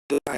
the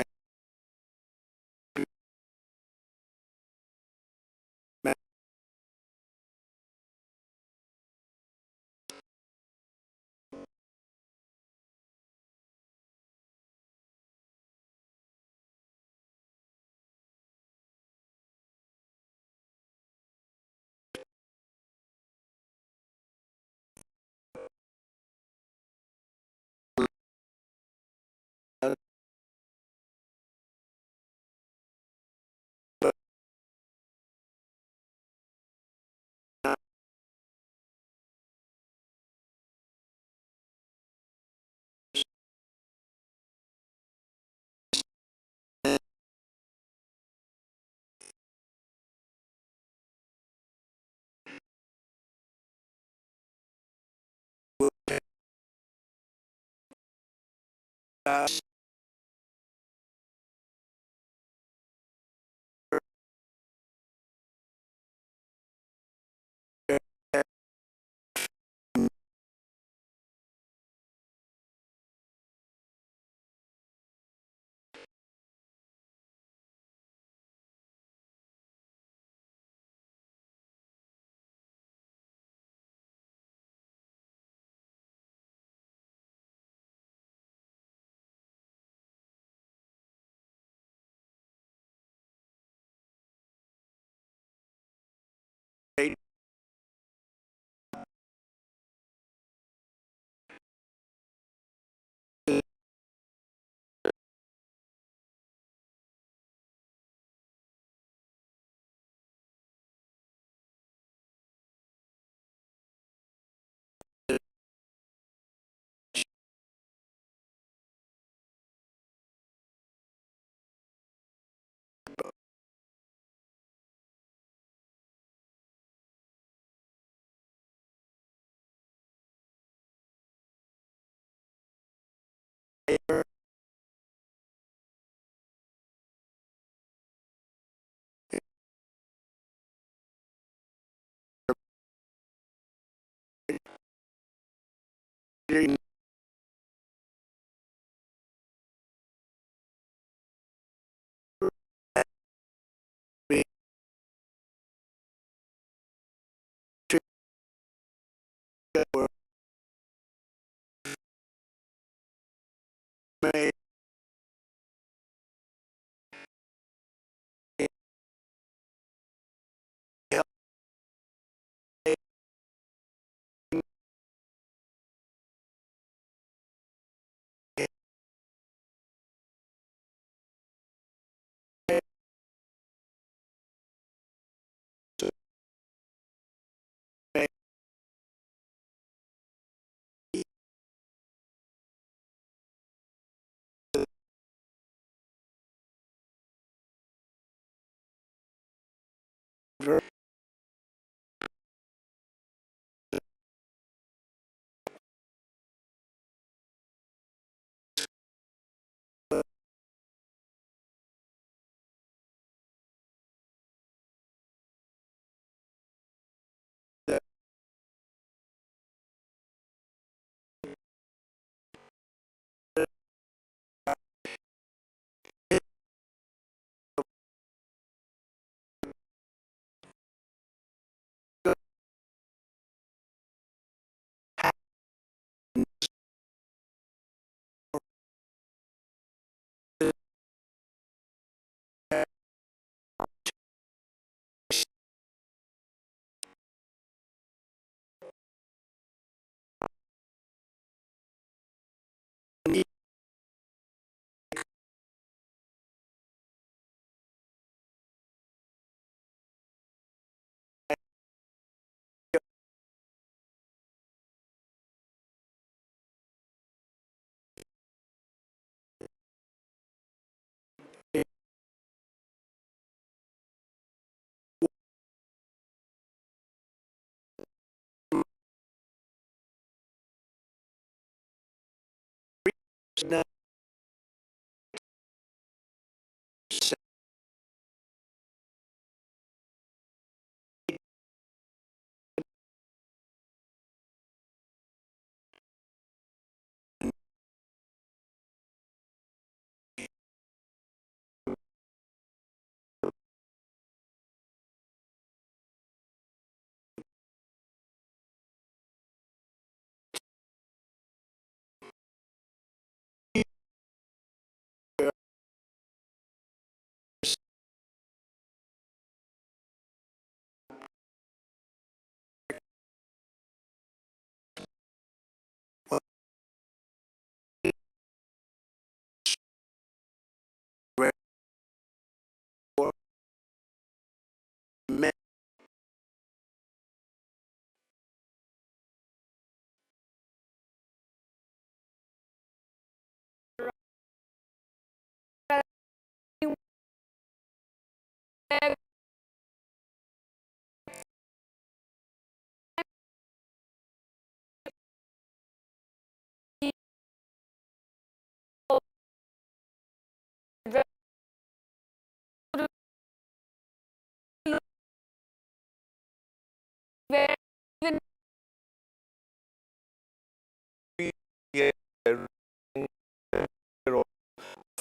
where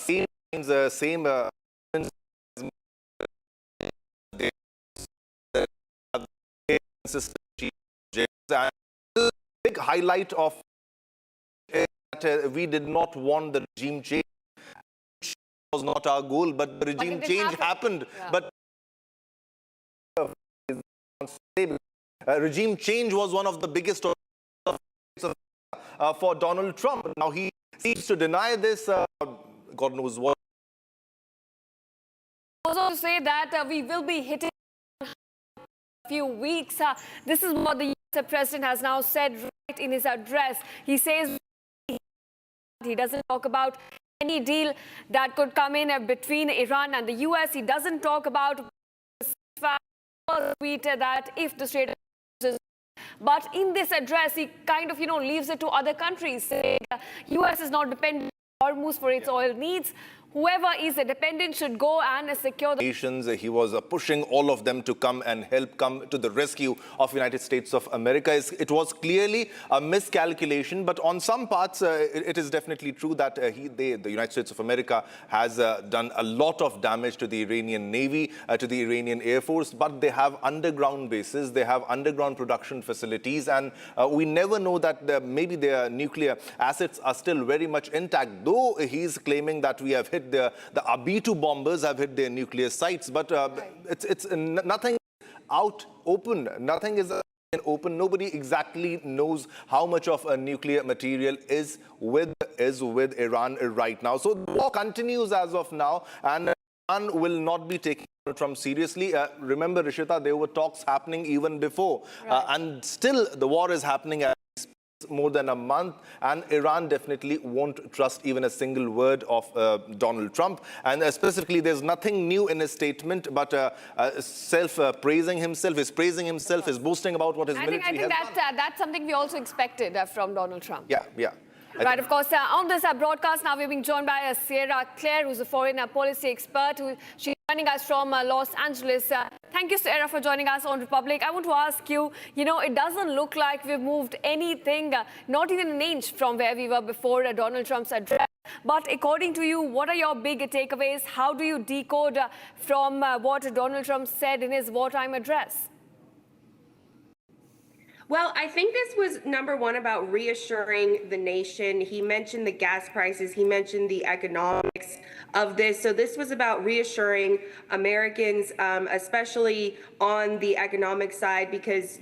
even same and the big highlight of it that we did not want the regime change. Was not our goal, but the regime change happened. Yeah. But regime change was one of the biggest for Donald Trump. Now he seems to deny this. God knows what. Also to say that we will be hitting a few weeks. This is what the US president has now said right in his address. He says he doesn't talk about any deal that could come in between Iran and the US. He doesn't talk about tweeted that if the state, but in this address he kind of leaves it to other countries, saying US is not dependent on Hormuz for its oil needs. Whoever is dependent should go and secure the nations. He was pushing all of them to come and help come to the rescue of United States of America. It was clearly a miscalculation, but on some parts, it is definitely true that the United States of America has done a lot of damage to the Iranian Navy, to the Iranian Air Force, but they have underground bases, they have underground production facilities, and we never know that maybe their nuclear assets are still very much intact, though he's claiming that we have hit the B-2 bombers have hit their nuclear sites, but it's nothing out open. Nothing is open. Nobody exactly knows how much of a nuclear material is with Iran right now. So the war continues as of now, and Iran will not be taking Trump seriously. Remember, Rishita, there were talks happening even before, and still the war is happening at more than a month, and Iran definitely won't trust even a single word of Donald Trump. And specifically, there's nothing new in his statement, but praising himself, is boasting about what his military has done. That's something we also expected from Donald Trump. Yeah. Right, of course. On this broadcast, now we're being joined by Sierra Claire, who's a foreign policy expert. She's joining us from Los Angeles. Thank you, Sierra, for joining us on Republic. I want to ask you, it doesn't look like we've moved anything, not even an inch from where we were before Donald Trump's address. But according to you, what are your big takeaways? How do you decode from what Donald Trump said in his wartime address? Well, I think this was number one about reassuring the nation. He mentioned the gas prices. He mentioned the economics of this. So this was about reassuring Americans, especially on the economic side, because,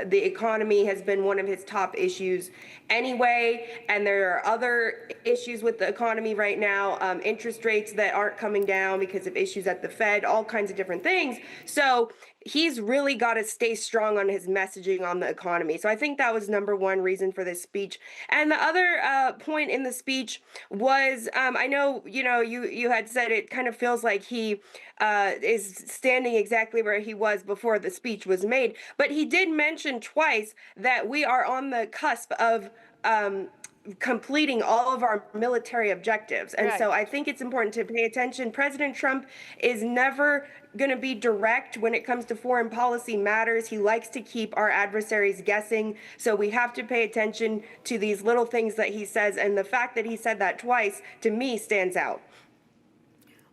the economy has been one of his top issues anyway, and there are other issues with the economy right now, interest rates that aren't coming down because of issues at the Fed, all kinds of different things. So he's really got to stay strong on his messaging on the economy. So I think that was number one reason for this speech. And the other point in the speech was, I know, you had said it kind of feels like he is standing exactly where he was before the speech was made. But he did mention twice that we are on the cusp of completing all of our military objectives. And so I think it's important to pay attention. President Trump is never going to be direct when it comes to foreign policy matters. He likes to keep our adversaries guessing. So we have to pay attention to these little things that he says. And the fact that he said that twice, to me, stands out.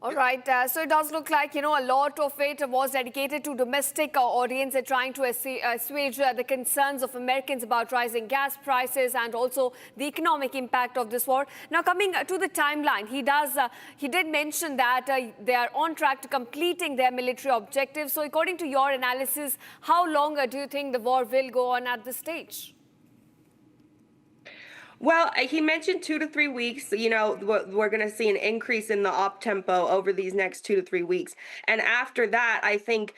All right, so it does look like, a lot of it was dedicated to domestic audience, trying to assuage the concerns of Americans about rising gas prices and also the economic impact of this war. Now, coming to the timeline, he did mention that they are on track to completing their military objectives. So according to your analysis, how long do you think the war will go on at this stage? Well, he mentioned 2 to 3 weeks. We're going to see an increase in the op tempo over these next 2 to 3 weeks. And after that, I think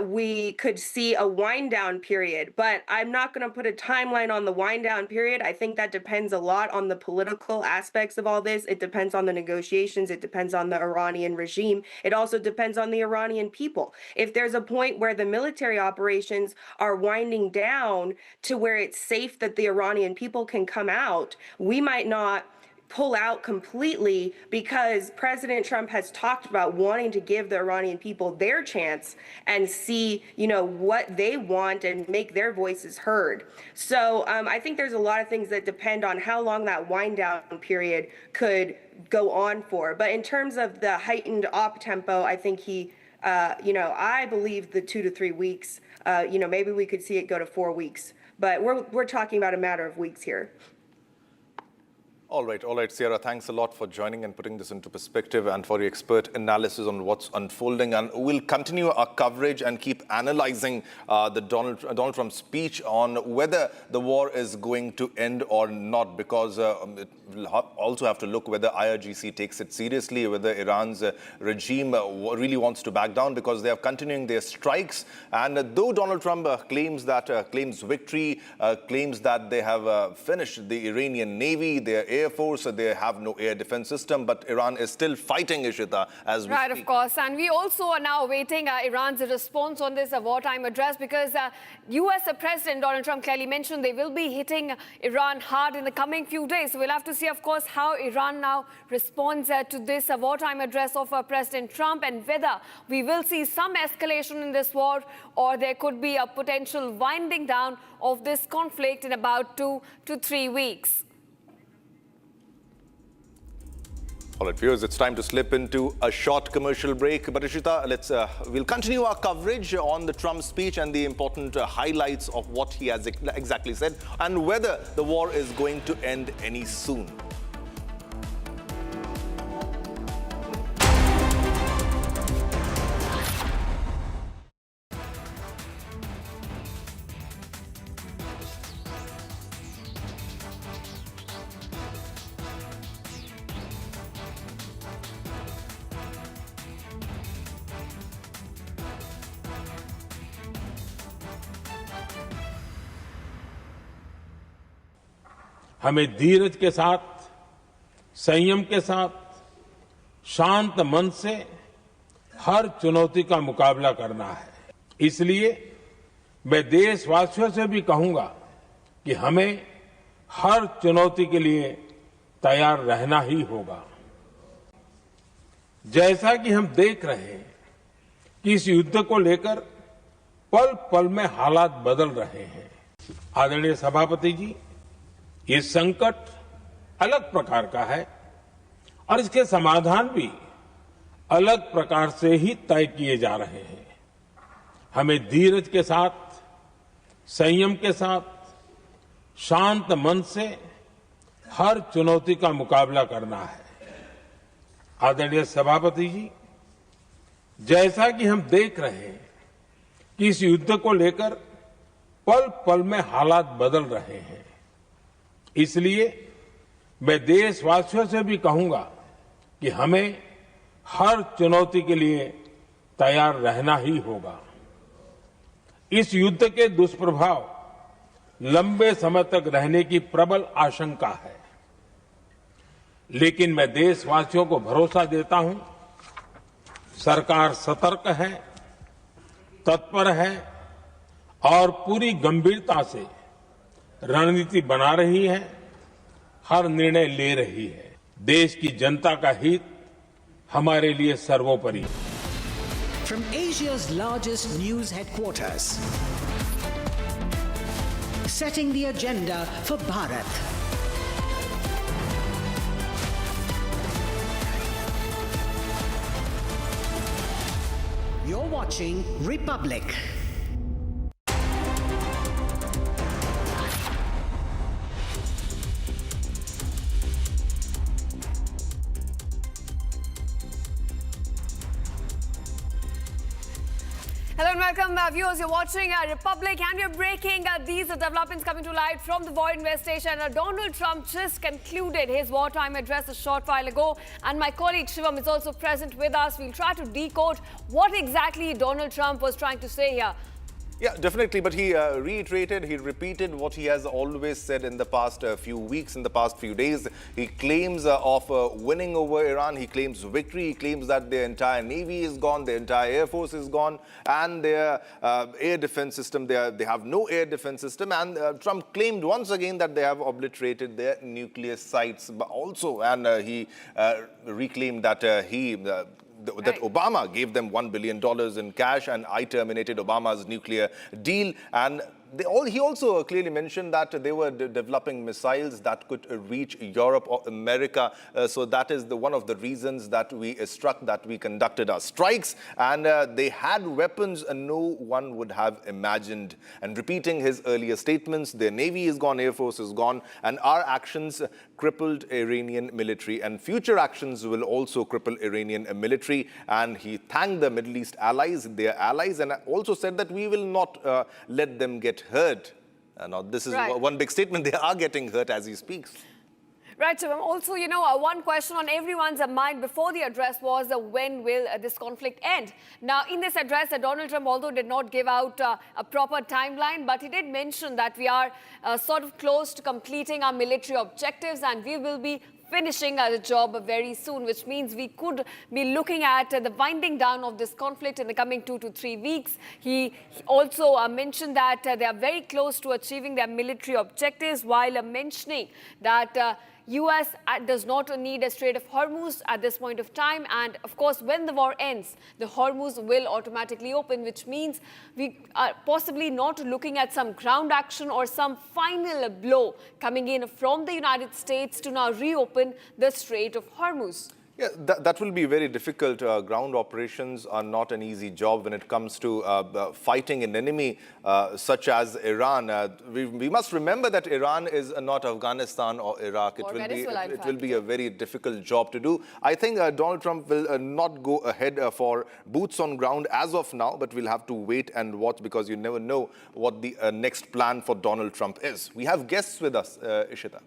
we could see a wind down period, but I'm not going to put a timeline on the wind down period. I think that depends a lot on the political aspects of all this. It depends on the negotiations. It depends on the Iranian regime. It also depends on the Iranian people. If there's a point where the military operations are winding down to where it's safe that the Iranian people can come out, we might not pull out completely, because President Trump has talked about wanting to give the Iranian people their chance and see, what they want and make their voices heard. So I think there's a lot of things that depend on how long that wind down period could go on for. But in terms of the heightened op tempo, I think I believe the 2 to 3 weeks, maybe we could see it go to 4 weeks, but we're talking about a matter of weeks here. All right, Sierra, thanks a lot for joining and putting this into perspective and for your expert analysis on what's unfolding. And we'll continue our coverage and keep analyzing the Donald Trump speech on whether the war is going to end or not, because we'll also have to look whether IRGC takes it seriously, whether Iran's regime really wants to back down, because they are continuing their strikes. And though Donald Trump claims victory, claims that they have finished the Iranian Navy, their Air Force, they have no air defense system, but Iran is still fighting, Ishita, as we speak. Of course. And we also are now awaiting Iran's response on this wartime address, because U.S. President Donald Trump clearly mentioned they will be hitting Iran hard in the coming few days. So we'll have to see, of course, how Iran now responds to this wartime address of President Trump, and whether we will see some escalation in this war, or there could be a potential winding down of this conflict in about 2 to 3 weeks. All right, viewers, it's time to slip into a short commercial break. But Ishita, we'll continue our coverage on the Trump speech and the important highlights of what he has exactly said, and whether the war is going to end any soon. हमें धीरज के साथ, संयम के साथ, शांत मन से हर चुनौती का मुकाबला करना है। इसलिए मैं देशवासियों से भी कहूंगा कि हमें हर चुनौती के लिए तैयार रहना ही होगा। जैसा कि हम देख रहे हैं कि इस युद्ध को लेकर पल पल में हालात बदल रहे हैं। आदरणीय सभापति जी, ये संकट अलग प्रकार का है और इसके समाधान भी अलग प्रकार से ही तय किए जा रहे हैं। हमें धीरज के साथ, संयम के साथ, शांत मन से हर चुनौती का मुकाबला करना है। आदरणीय सभापति जी, जैसा कि हम देख रहे हैं कि इस युद्ध को लेकर पल पल में हालात बदल रहे हैं, इसलिए मैं देशवासियों से भी कहूंगा कि हमें हर चुनौती के लिए तैयार रहना ही होगा। इस युद्ध के दुष्प्रभाव लंबे समय तक रहने की प्रबल आशंका है, लेकिन मैं देशवासियों को भरोसा देता हूं, सरकार सतर्क है, तत्पर है और पूरी गंभीरता से रणनीति बना रही है, हर निर्णय ले रही है। देश की जनता का हित हमारे लिए सर्वोपरि है। From Asia's largest news headquarters, setting the agenda for Bharat. You're watching Republic. Hello and welcome, viewers. You're watching Republic, and we're breaking these developments coming to light from the War investigation. Donald Trump just concluded his wartime address a short while ago, and my colleague Shivam is also present with us. We'll try to decode what exactly Donald Trump was trying to say here. Yeah, definitely. But he reiterated, he repeated what he has always said in the past few weeks, in the past few days. He claims of winning over Iran. He claims victory. He claims that their entire Navy is gone, their entire Air Force is gone, and their air defense system, they have no air defense system. And Trump claimed once again that they have obliterated their nuclear sites also. And he reclaimed that that Obama gave them $1 billion in cash, and I terminated Obama's nuclear deal. And he also clearly mentioned that they were developing missiles that could reach Europe or America. So that is one of the reasons that we conducted our strikes. And they had weapons no one would have imagined. And repeating his earlier statements, their Navy is gone, Air Force is gone, and our actions crippled Iranian military, and future actions will also cripple Iranian military. And he thanked the Middle East allies, their allies, and also said that we will not let them get hurt. Now, this is one big statement. They are getting hurt as he speaks. Right, so also, one question on everyone's mind before the address was when will this conflict end? Now, in this address, Donald Trump, although did not give out a proper timeline, but he did mention that we are sort of close to completing our military objectives, and we will be finishing the job very soon, which means we could be looking at the winding down of this conflict in the coming 2 to 3 weeks. He also mentioned that they are very close to achieving their military objectives, while mentioning that U.S. does not need a Strait of Hormuz at this point of time. And of course, when the war ends, the Hormuz will automatically open, which means we are possibly not looking at some ground action or some final blow coming in from the United States to now reopen the Strait of Hormuz. Yeah, that will be very difficult. Ground operations are not an easy job when it comes to fighting an enemy such as Iran. We must remember that Iran is not Afghanistan or Iraq. It will be a very difficult job to do. I think Donald Trump will not go ahead for boots on ground as of now, but we'll have to wait and watch, because you never know what the next plan for Donald Trump is. We have guests with us, Ishita.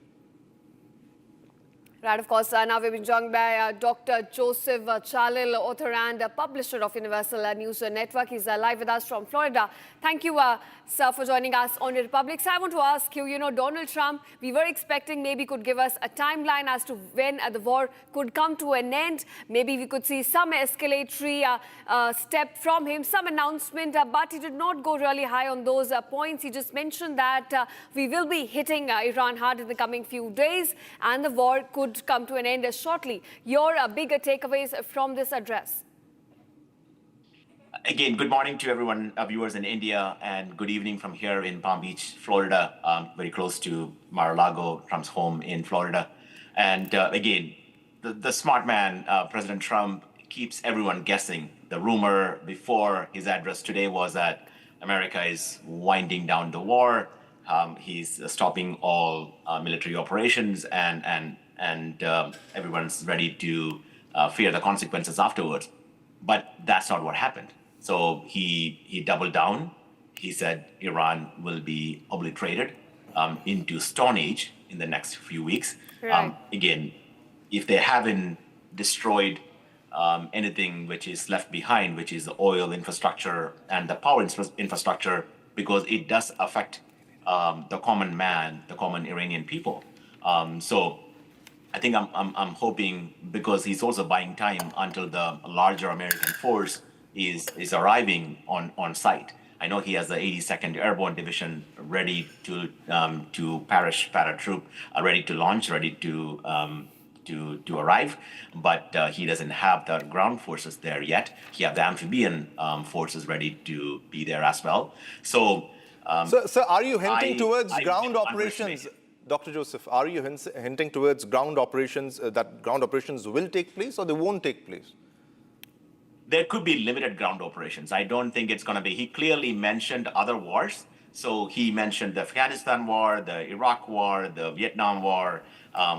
Right, of course, now we've been joined by Dr. Joseph Chalil, author and publisher of Universal News Network. He's live with us from Florida. Thank you, sir, for joining us on the Republic. So I want to ask you, Donald Trump, we were expecting maybe could give us a timeline as to when the war could come to an end. Maybe we could see some escalatory step from him, some announcement, but he did not go really high on those points. He just mentioned that we will be hitting Iran hard in the coming few days, and the war could come to an end shortly. Your bigger takeaways from this address? Again, good morning to everyone, viewers in India, and good evening from here in Palm Beach, Florida, very close to Mar-a-Lago, Trump's home in Florida. And again, the smart man, President Trump, keeps everyone guessing. The rumor before his address today was that America is winding down the war. He's stopping all military operations, and everyone's ready to fear the consequences afterwards. But that's not what happened. So he doubled down. He said Iran will be obliterated into Stone Age in the next few weeks. Right. Again, if they haven't destroyed anything which is left behind, which is the oil infrastructure and the power infrastructure, because it does affect the common man, the common Iranian people. So I think I'm hoping, because he's also buying time until the larger American force is arriving on site. I know he has the 82nd Airborne Division ready to Parish paratroop, ready to launch, ready to arrive, but he doesn't have the ground forces there yet. He has the amphibian forces ready to be there as well. So, so are you hinting towards ground operations? Dr. Joseph, are you hinting towards ground operations, that ground operations will take place or they won't take place? There could be limited ground operations. I don't think it's going to be. He clearly mentioned other wars. So he mentioned the Afghanistan war, the Iraq war, the Vietnam war,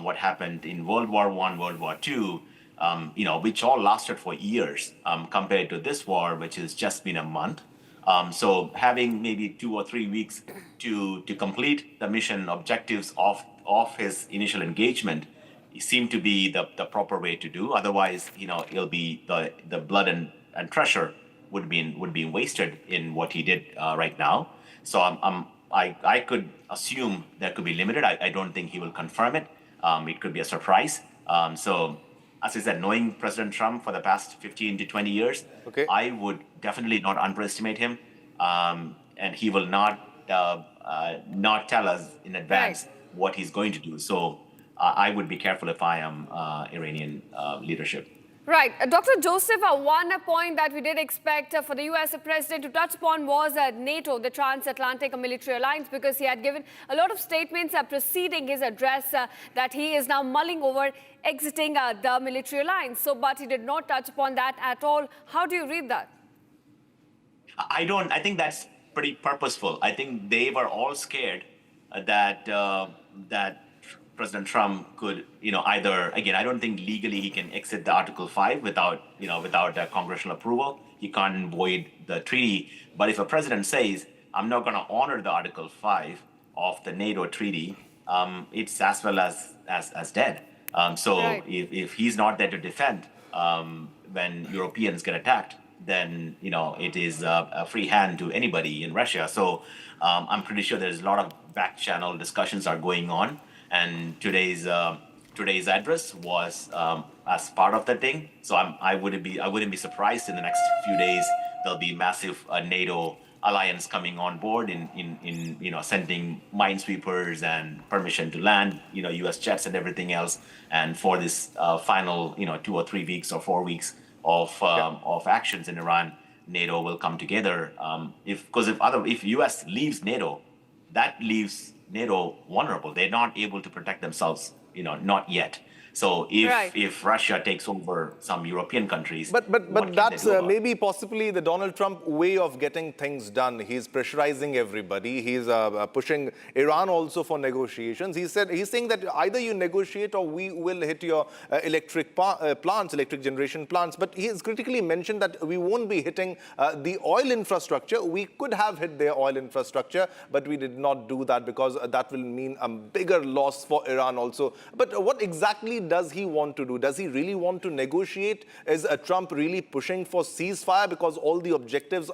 what happened in World War I, World War II, which all lasted for years compared to this war, which has just been a month. So having maybe 2 or 3 weeks to complete the mission objectives of his initial engagement seemed to be the proper way to do. Otherwise, it'll be the blood and treasure would be wasted in what he did right now. So I could assume that could be limited. I don't think he will confirm it. It could be a surprise. So as I said, knowing President Trump for the past 15 to 20 years, Okay. I would definitely not underestimate him. And he will not tell us in advance what he's going to do. So I would be careful if I am Iranian leadership. Right. Dr. Joseph, one point that we did expect for the US president to touch upon was NATO, the transatlantic military alliance, because he had given a lot of statements preceding his address that he is now mulling over exiting the military alliance. But he did not touch upon that at all. How do you read that? I think that's pretty purposeful. I think they were all scared that President Trump could, either, again, I don't think legally he can exit the Article 5 without congressional approval. He can't void the treaty. But if a president says, I'm not going to honor the Article 5 of the NATO treaty, it's as well as dead. So if he's not there to defend when Europeans get attacked, then, it is a free hand to anybody in Russia. So I'm pretty sure there's a lot of back channel discussions are going on. And today's address was as part of that thing. So I wouldn't be surprised in the next few days there'll be massive NATO alliance coming on board in sending minesweepers and permission to land, U.S. jets and everything else. And for this final 2 or 3 weeks or 4 weeks of actions in Iran, NATO will come together. If U.S. leaves NATO, that leaves NATO vulnerable. They're not able to protect themselves, not yet. So if Russia takes over some European countries, but that's maybe possibly the Donald Trump way of getting things done. He's pressurizing everybody. He's pushing Iran also for negotiations. He's saying that either you negotiate or we will hit your electric generation plants. But he has critically mentioned that we won't be hitting the oil infrastructure. We could have hit their oil infrastructure, but we did not do that because that will mean a bigger loss for Iran also. But what exactly does he want to do? Does he really want to negotiate? Is Trump really pushing for ceasefire because all the objectives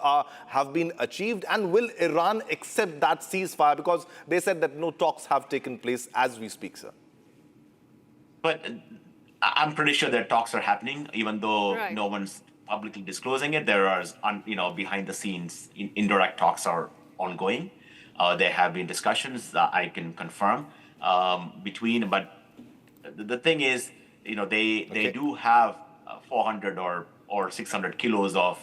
have been achieved? And will Iran accept that ceasefire? Because they said that no talks have taken place as we speak, sir. But I'm pretty sure that talks are happening, even though no one's publicly disclosing it. There are, behind the scenes, indirect talks are ongoing. There have been discussions that I can confirm but the thing is, they do have 400 or 600 kilos of,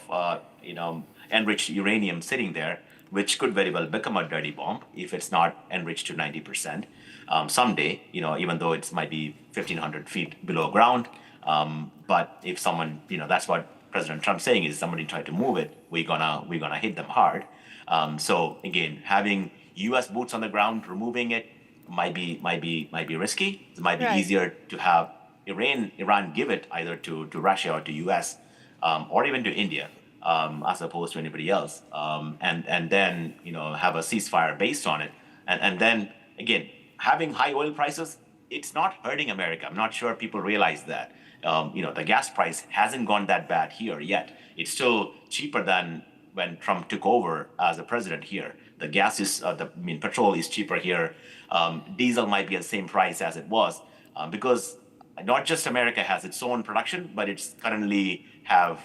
enriched uranium sitting there, which could very well become a dirty bomb if it's not enriched to 90% someday, even though it might be 1,500 feet below ground. But if someone, that's what President Trump's saying is somebody tried to move it, we're gonna hit them hard. So again, having U.S. boots on the ground, removing it, might be risky. It might be easier to have Iran give it either to Russia or to U.S. Or even to India, as opposed to anybody else, and then have a ceasefire based on it. And then again, having high oil prices, it's not hurting America. I'm not sure people realize that. The gas price hasn't gone that bad here yet. It's still cheaper than when Trump took over as a president here. The gas is, petrol is cheaper here. Diesel might be at the same price as it was because not just America has its own production, but it's currently have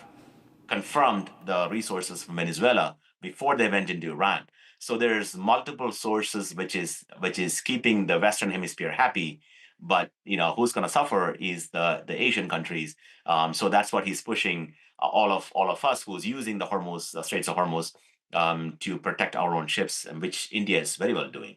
confirmed the resources from Venezuela before they went into Iran. So there's multiple sources which is keeping the Western Hemisphere happy. But who's going to suffer is the Asian countries. So that's what he's pushing all of us who's using the Straits of Hormuz to protect our own ships, and which India is very well doing.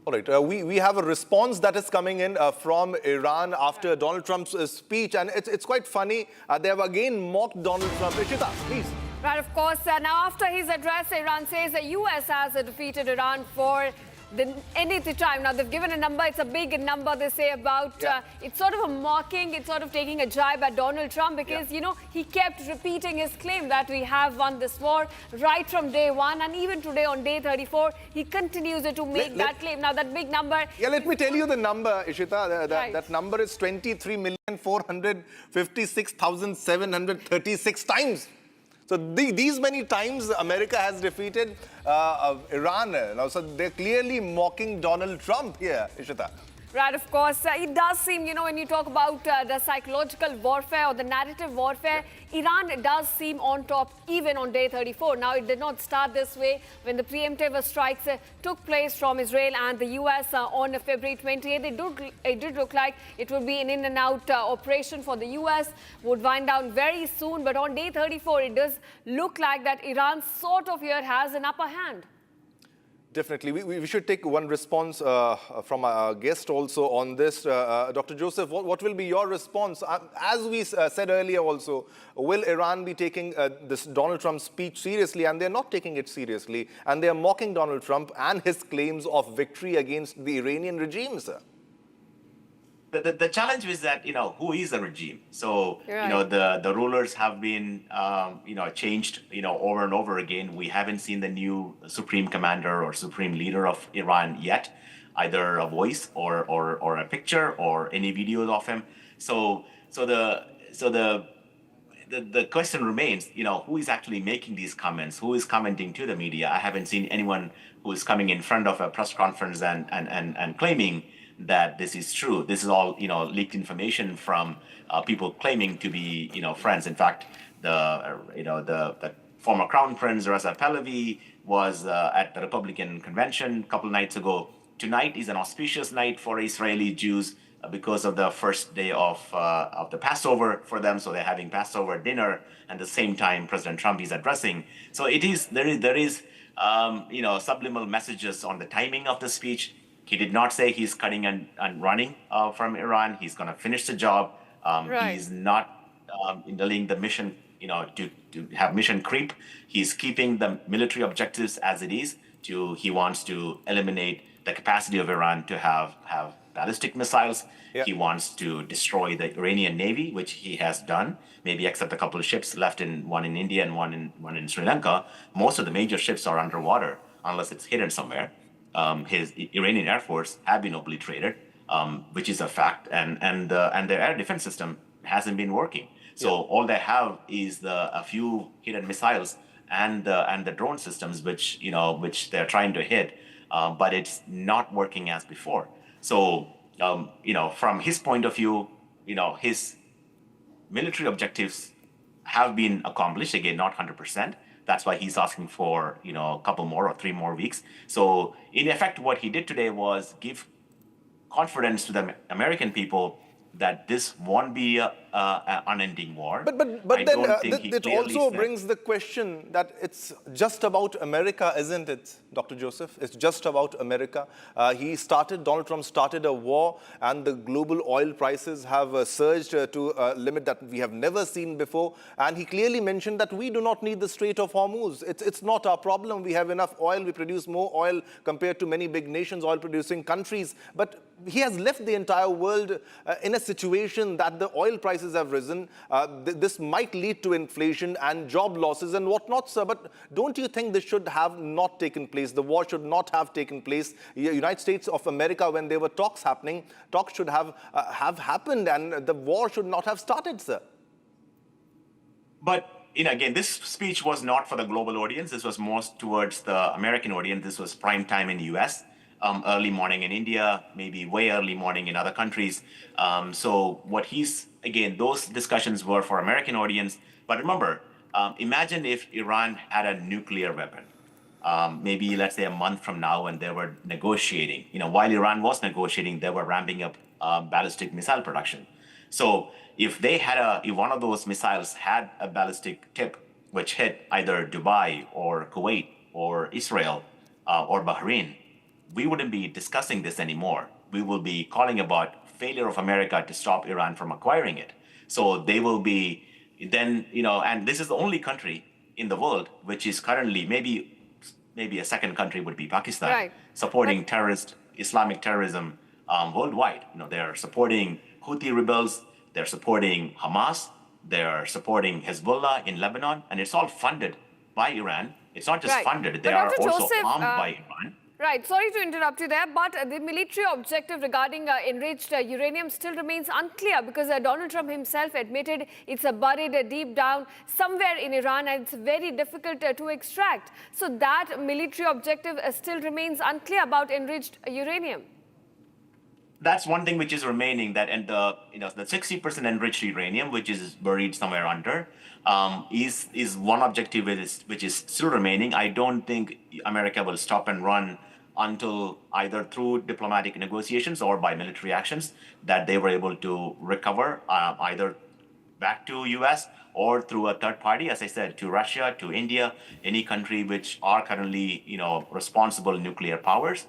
All right, we have a response that is coming in from Iran after Donald Trump's speech, and it's quite funny. They have again mocked Donald Trump. Ishita, please. Right, of course. Now, after his address, Iran says the U.S. has defeated Iran for Any time. Now, they've given a number. It's a big number, they say, about... it's sort of a mocking. It's sort of taking a jibe at Donald Trump because, you know, he kept repeating his claim that we have won this war right from day one. And even today on day 34, he continues to make that claim. Now, that big number... Yeah, let me tell you the number, Ishita. Right. That number is 23,456,736 times. So these many times America has defeated Iran. Now, so they're clearly mocking Donald Trump here, Ishita. Right, of course. It does seem, you know, when you talk about the psychological warfare or the narrative warfare, Iran does seem on top even on day 34. Now, it did not start this way when the preemptive strikes took place from Israel and the US on February 28th. It did look like it would be an in and out operation for the US, would wind down very soon. But on day 34, it does look like that Iran sort of here has an upper hand. Definitely. We should take one response from our guest also on this. Dr. Joseph, what will be your response? As we said earlier also, will Iran be taking this Donald Trump speech seriously? And they're not taking it seriously. And they're mocking Donald Trump and his claims of victory against the Iranian regime, sir. The challenge is that, you know, who is the regime? So, right. You know, the rulers have been, you know, changed, you know, over and over again. We haven't seen the new supreme commander or supreme leader of Iran yet, either a voice or a picture or any videos of him. So the question remains, you know, who is actually making these comments? Who is commenting to the media? I haven't seen anyone who is coming in front of a press conference and claiming that this is true. This is all, you know, leaked information from people claiming to be, you know, friends. In fact, the former Crown Prince Reza Pahlavi was at the Republican convention a couple nights ago. Tonight is an auspicious night for Israeli Jews because of the first day of the Passover for them. So they're having Passover dinner, and at the same time President Trump is addressing. So there is you know, subliminal messages on the timing of the speech. He did not say he's cutting and running from Iran. He's going to finish the job. Right. He's not delaying the mission, you know, to have mission creep. He's keeping the military objectives as it is. He wants to eliminate the capacity of Iran to have ballistic missiles. Yeah. He wants to destroy the Iranian Navy, which he has done, maybe except a couple of ships left, one in India and one in Sri Lanka. Most of the major ships are underwater, unless it's hidden somewhere. His Iranian Air Force have been obliterated, which is a fact, and their air defense system hasn't been working. So all they have is a few hidden missiles and the drone systems, which they're trying to hit, but it's not working as before. So you know, from his point of view, you know, his military objectives have been accomplished. Again, not 100%. That's why he's asking for, you know, a couple more or 3 more weeks. So in effect, what he did today was give confidence to the American people that this won't be an unending war. But then it also brings the question that it's just about America, isn't it, Dr. Joseph? It's just about America. Donald Trump started a war, and the global oil prices have surged to a limit that we have never seen before. And he clearly mentioned that we do not need the Strait of Hormuz. It's not our problem. We have enough oil. We produce more oil compared to many big nations, oil-producing countries. But he has left the entire world in a situation that the oil prices have risen. This might lead to inflation and job losses and whatnot, sir. But don't you think this should have not taken place? The war should not have taken place. United States of America, when there were talks happening, talks should have happened, and the war should not have started, sir. But again, this speech was not for the global audience. This was most towards the American audience. This was prime time in the U.S., early morning in India, maybe way early morning in other countries. So those discussions were for American audience. But remember, imagine if Iran had a nuclear weapon, maybe let's say a month from now, and they were negotiating. You know, while Iran was negotiating, they were ramping up ballistic missile production. So if one of those missiles had a ballistic tip, which hit either Dubai or Kuwait or Israel or Bahrain, we wouldn't be discussing this anymore. We will be calling about failure of America to stop Iran from acquiring it. So they will be then, and this is the only country in the world which is currently maybe maybe a second country would be Pakistan, Right. supporting terrorist Islamic terrorism worldwide. They're supporting Houthi rebels, they're supporting Hamas, they're supporting Hezbollah in Lebanon, and it's all funded by Iran. It's not just Right. funded; they But are Dr. also Joseph, armed by Iran. right, sorry to interrupt you there, but the military objective regarding enriched uranium still remains unclear because Donald Trump himself admitted it's buried deep down somewhere in Iran and it's very difficult to extract. So that military objective still remains unclear about enriched uranium. That's one thing which is remaining. That and the 60% enriched uranium, which is buried somewhere under, is one objective which is still remaining. I don't think America will stop and run until either through diplomatic negotiations or by military actions that they were able to recover either back to US or through a third party, as I said, to Russia, to India, any country which are currently, responsible nuclear powers,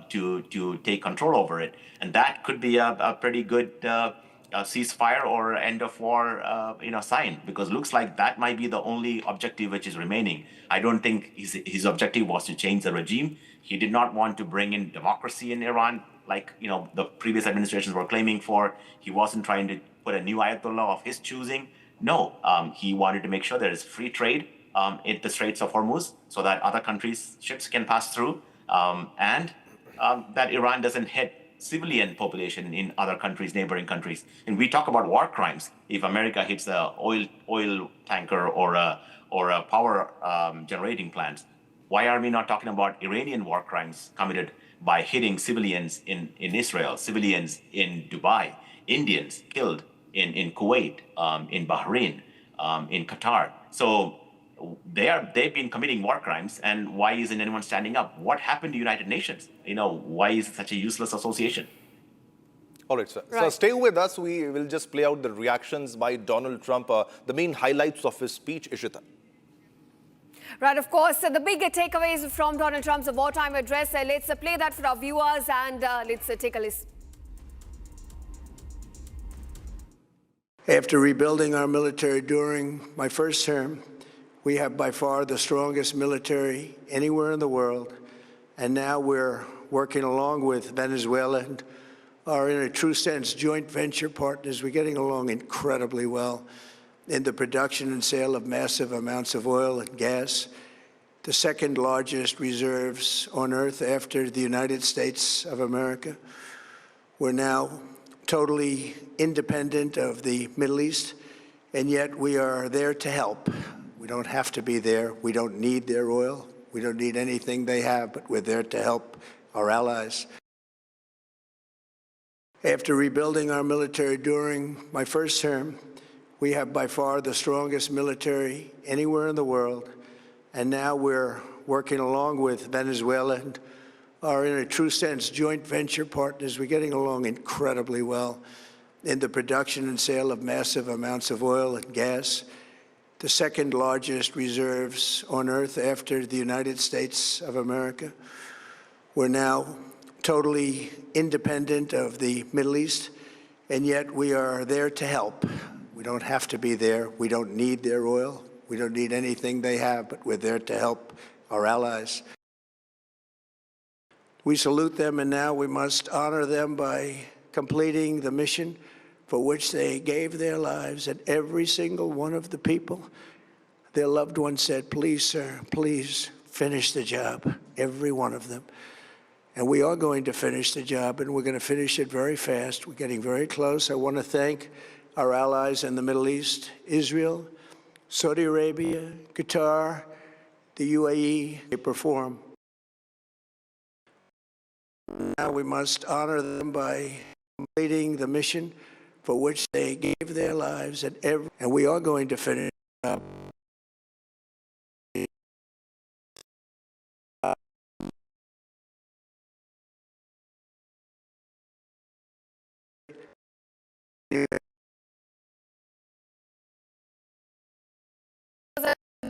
to take control over it. And that could be a pretty good ceasefire or end of war, sign, because looks like that might be the only objective which is remaining. I don't think his objective was to change the regime. He did not want to bring in democracy in Iran, like the previous administrations were claiming for. He wasn't trying to put a new ayatollah of his choosing. No, he wanted to make sure there is free trade in the Straits of Hormuz so that other countries' ships can pass through, and that Iran doesn't hit civilian population in other countries, neighboring countries. And we talk about war crimes. If America hits a oil tanker or a power generating plant, why are we not talking about Iranian war crimes committed by hitting civilians in Israel, civilians in Dubai, Indians killed in Kuwait, in Bahrain, in Qatar? So they've been committing war crimes, and why isn't anyone standing up? What happened to United Nations? Why is it such a useless association? All right, sir. Right. So stay with us. We will just play out the reactions by Donald Trump, the main highlights of his speech, Ishita. Right, of course, the big takeaways from Donald Trump's wartime address. Let's play that for our viewers and let's take a listen. After rebuilding our military during my first term, we have by far the strongest military anywhere in the world. And now we're working along with Venezuela and are, in a true sense, joint venture partners. We're getting along incredibly well in the production and sale of massive amounts of oil and gas, the second largest reserves on Earth after the United States of America. We're now totally independent of the Middle East, and yet we are there to help. We don't have to be there. We don't need their oil. We don't need anything they have, but we're there to help our allies. After rebuilding our military during my first term, we have by far the strongest military anywhere in the world. And now we're working along with Venezuela and are, in a true sense, joint venture partners. We're getting along incredibly well in the production and sale of massive amounts of oil and gas, the second largest reserves on Earth after the United States of America. We're now totally independent of the Middle East, and yet we are there to help. We don't have to be there. We don't need their oil. We don't need anything they have, but we're there to help our allies. We salute them, and now we must honor them by completing the mission for which they gave their lives. And every single one of the people, their loved ones said, please, sir, please finish the job, every one of them. And we are going to finish the job, and we're going to finish it very fast. We're getting very close. I want to thank our allies in the Middle East, Israel, Saudi Arabia, Qatar, the UAE. They perform. Now we must honor them by completing the mission for which they gave their lives, and we are going to finish up.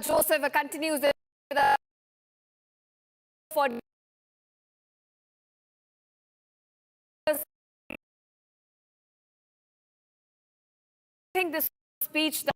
Joseph continues the for I think this speech that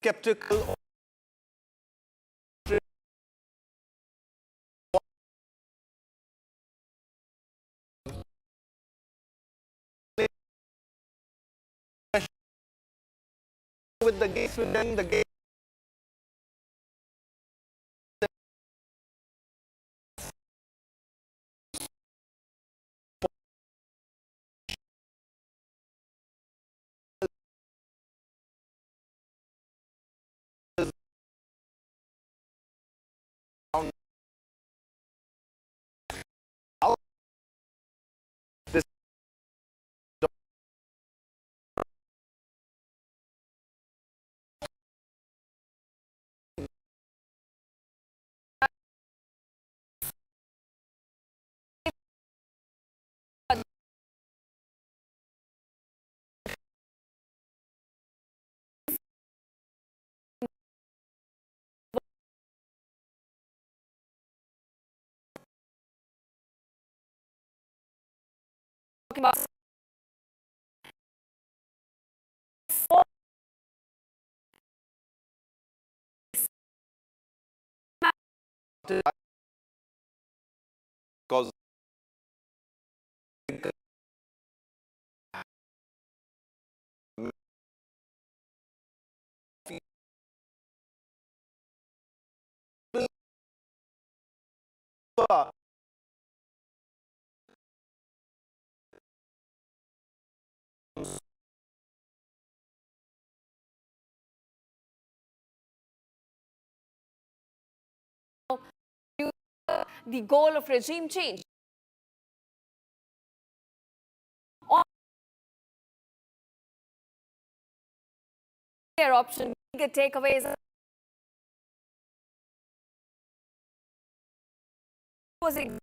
Skeptical with the gates within the gate. This talking about because the goal of regime change. nuclear option being a takeaway is was an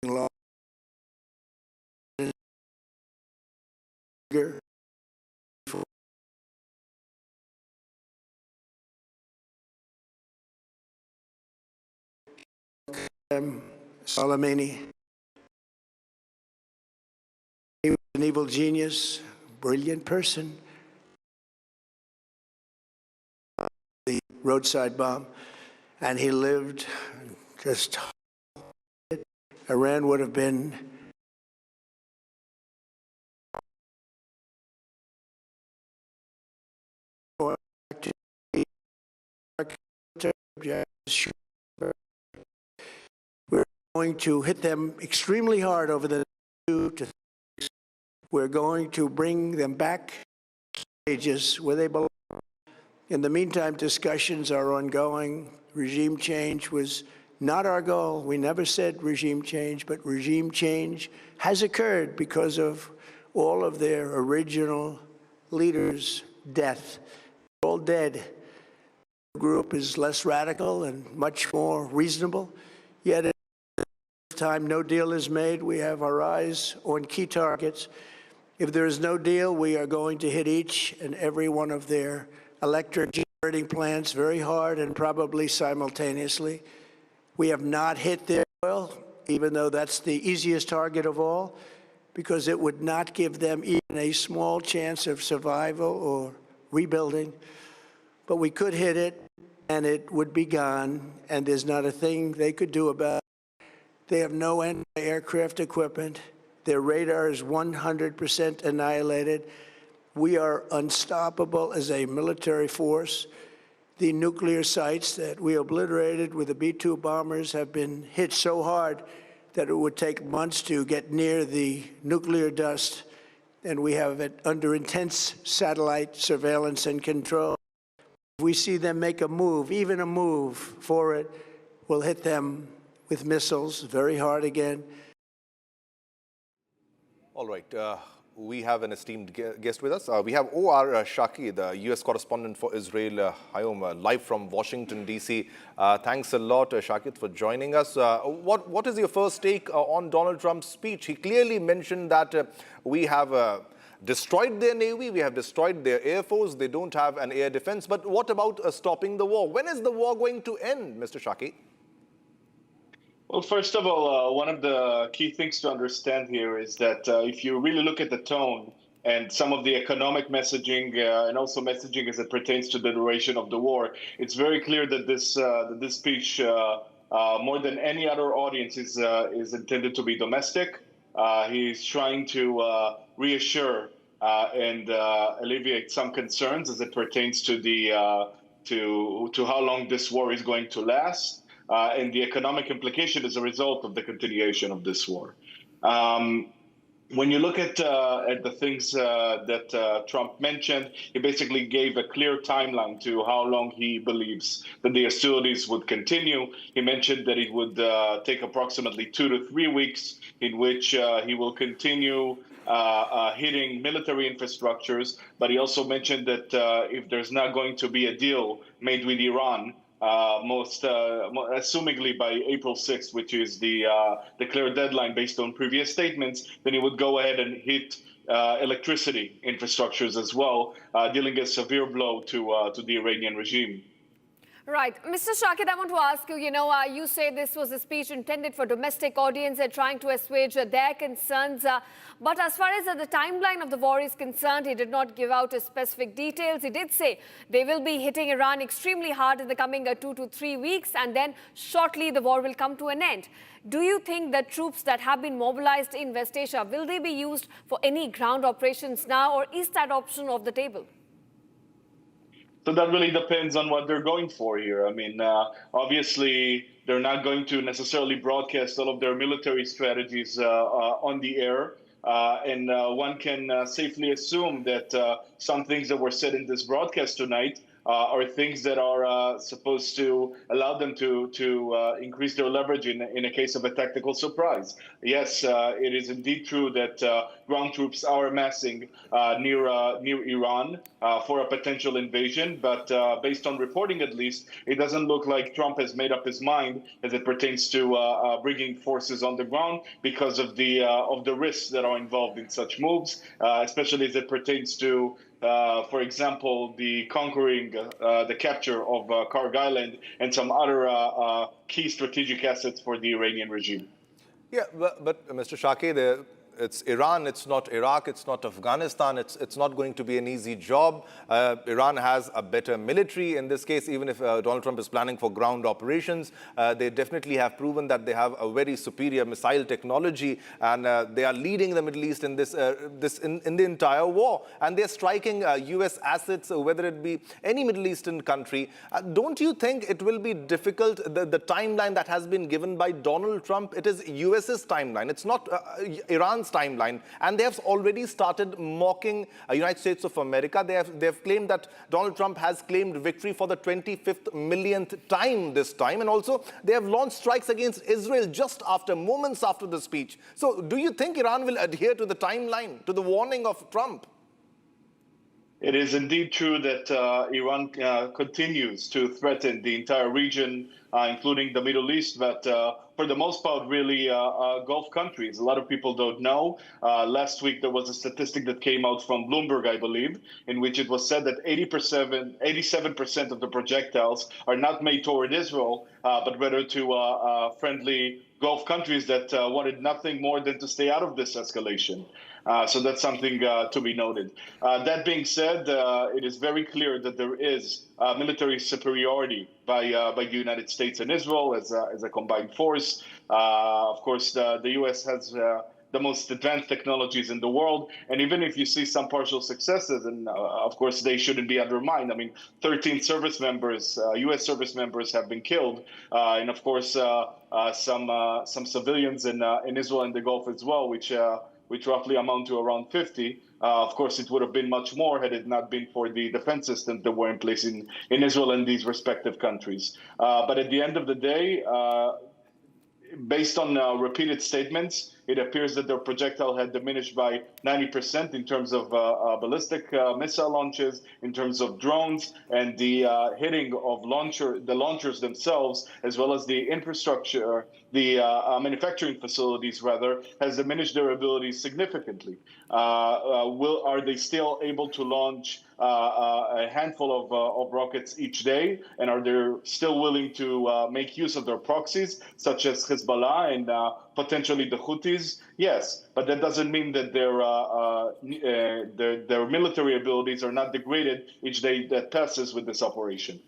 law Soleimani. He was an evil genius, brilliant person. The roadside bomb, and he lived just. Iran would have been we're going to hit them extremely hard over the next 2 to 3 weeks. We're going to bring them back stages where they belong. In the meantime, discussions are ongoing. Regime change was not our goal. We never said regime change, but regime change has occurred because of all of their original leaders' death. They're all dead. The group is less radical and much more reasonable, yet at the time no deal is made, we have our eyes on key targets. If there is no deal, we are going to hit each and every one of their electric generating plants very hard and probably simultaneously. We have not hit their oil, even though that's the easiest target of all, because it would not give them even a small chance of survival or rebuilding. But we could hit it, and it would be gone, and there's not a thing they could do about it. They have no anti-aircraft equipment. Their radar is 100% annihilated. We are unstoppable as a military force. The nuclear sites that we obliterated with the B-2 bombers have been hit so hard that it would take months to get near the nuclear dust, and we have it under intense satellite surveillance and control. If we see them make a move, even a move for it, we'll hit them with missiles very hard again. All right. We have an esteemed guest with us. We have O.R. Shaki, the U.S. correspondent for Israel, Hayom, live from Washington, D.C. Thanks a lot, Shakit, for joining us. What is your first take on Donald Trump's speech? He clearly mentioned that we have destroyed their navy, we have destroyed their air force, they don't have an air defense. But what about stopping the war? When is the war going to end, Mr. Shaki? Well, first of all, one of the key things to understand here is that if you really look at the tone and some of the economic messaging and also messaging as it pertains to the duration of the war, it's very clear that this speech, more than any other audience, is intended to be domestic. He's trying to reassure and alleviate some concerns as it pertains to the to how long this war is going to last. And the economic implication as a result of the continuation of this war. When you look at the things that Trump mentioned, he basically gave a clear timeline to how long he believes that the hostilities would continue. He mentioned that it would take approximately 2 to 3 weeks, in which he will continue hitting military infrastructures. But he also mentioned that if there's not going to be a deal made with Iran, assumingly by April 6th, which is the clear deadline based on previous statements, then he would go ahead and hit electricity infrastructures as well, dealing a severe blow to the Iranian regime. Right. Mr. Shakit, I want to ask you, you say this was a speech intended for domestic audience and trying to assuage their concerns. But as far as the timeline of the war is concerned, he did not give out specific details. He did say they will be hitting Iran extremely hard in the coming 2 to 3 weeks, and then shortly the war will come to an end. Do you think that troops that have been mobilized in West Asia, will they be used for any ground operations now, or is that option off the table? So that really depends on what they're going for here. I mean, obviously, they're not going to necessarily broadcast all of their military strategies on the air. And one can safely assume that some things that were said in this broadcast tonight are things that are supposed to allow them to increase their leverage in a case of a tactical surprise. Yes, it is indeed true that ground troops are amassing near Iran for a potential invasion, but based on reporting at least, it doesn't look like Trump has made up his mind as it pertains to bringing forces on the ground because of the risks that are involved in such moves, especially as it pertains to for example, the conquering, the capture of Karg Island and some other key strategic assets for the Iranian regime. Yeah, but Mr. Shakeh, it's Iran, it's not Iraq, it's not Afghanistan, it's not going to be an easy job. Iran has a better military in this case, even if Donald Trump is planning for ground operations. They definitely have proven that they have a very superior missile technology, and they are leading the Middle East in this, in the entire war. And they're striking US assets, whether it be any Middle Eastern country. Don't you think it will be difficult, the timeline that has been given by Donald Trump, it is US's timeline, it's not Iran's timeline, and they have already started mocking United States of America. They have claimed that Donald Trump has claimed victory for the 25th millionth time this time, and also they have launched strikes against Israel just after, moments after the speech. So do you think Iran will adhere to the timeline, to the warning of Trump? It is indeed true that Iran continues to threaten the entire region, including the Middle East, but for the most part, really Gulf countries. A lot of people don't know. Last week, there was a statistic that came out from Bloomberg, I believe, in which it was said that 87% of the projectiles are not made toward Israel, but rather to friendly Gulf countries that wanted nothing more than to stay out of this escalation. So that's something to be noted. That being said, it is very clear that there is military superiority by the United States and Israel as a combined force. Of course, the U.S. has the most advanced technologies in the world. And even if you see some partial successes, and of course they shouldn't be undermined. I mean, 13 service members, U.S. service members have been killed. And of course, some civilians in Israel and the Gulf as well, which roughly amount to around 50. Of course, it would have been much more had it not been for the defense systems that were in place in Israel and these respective countries. But at the end of the day, based on repeated statements, it appears that their projectile had diminished by 90% in terms of ballistic missile launches, in terms of drones, and the hitting of the launchers themselves, as well as the infrastructure, the manufacturing facilities, rather, has diminished their abilities significantly. Are they still able to launch a handful of rockets each day? And are they still willing to make use of their proxies, such as Hezbollah and potentially the Houthis? Yes, but that doesn't mean that their military abilities are not degraded each day that passes with this operation.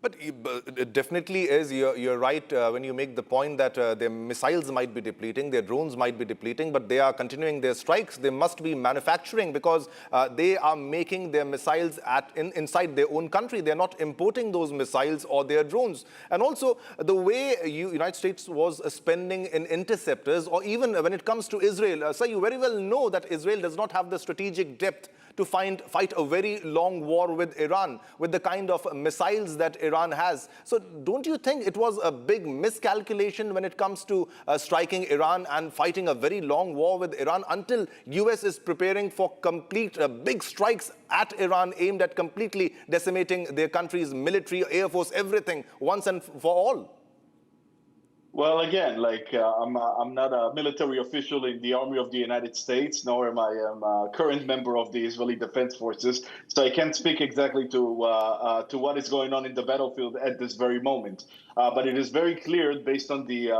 But it definitely is, you're right when you make the point that their missiles might be depleting, their drones might be depleting, but they are continuing their strikes. They must be manufacturing because they are making their missiles inside their own country. They're not importing those missiles or their drones. And also the way United States was spending in interceptors, or even when it comes to Israel, sir, you very well know that Israel does not have the strategic depth to fight a very long war with Iran, with the kind of missiles that Iran has. So don't you think it was a big miscalculation when it comes to striking Iran and fighting a very long war with Iran until US is preparing for complete big strikes at Iran aimed at completely decimating their country's military, air force, everything once and for all? Well, again, I'm not a military official in the Army of the United States, nor am I a current member of the Israeli Defense Forces, so I can't speak exactly to what is going on in the battlefield at this very moment. But it is very clear, based on the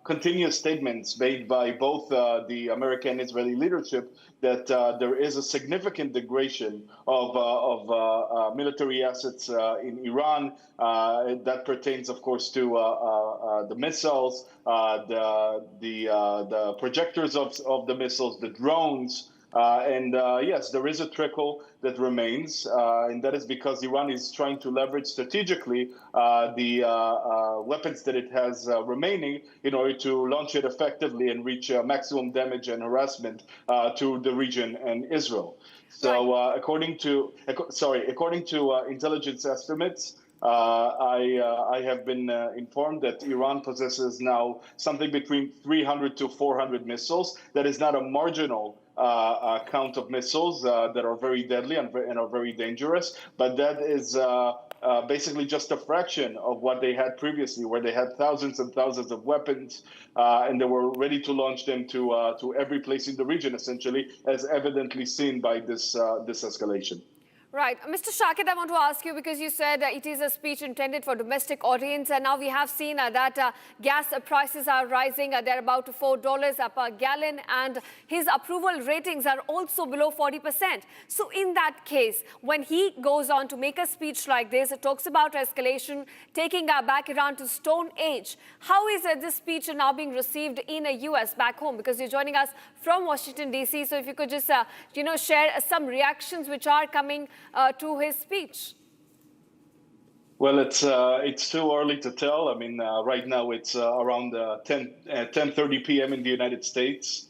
continuous statements made by both the American and Israeli leadership, that there is a significant degradation of military assets in Iran. That pertains, of course, to the missiles, the projectors of the missiles, the drones, Yes, there is a trickle that remains, and that is because Iran is trying to leverage strategically the weapons that it has remaining in order to launch it effectively and reach maximum damage and harassment to the region and Israel. So, according to intelligence estimates, I have been informed that Iran possesses now something between 300 to 400 missiles. That is not a marginal count of missiles that are very deadly and are very dangerous, but that is basically just a fraction of what they had previously, where they had thousands and thousands of weapons, and they were ready to launch them to every place in the region, essentially, as evidently seen by this escalation. Right. Mr. Shakir, I want to ask you, because you said it is a speech intended for domestic audience, and now we have seen that gas prices are rising. They're about $4 per gallon, and his approval ratings are also below 40%. So in that case, when he goes on to make a speech like this, it talks about escalation, taking back Iran to Stone Age. How is this speech now being received in the US back home? Because you're joining us from Washington, D.C., so if you could just, share some reactions which are coming to his speech. Well, it's too early to tell. I mean, right now it's around 10:30 p.m. in the United States.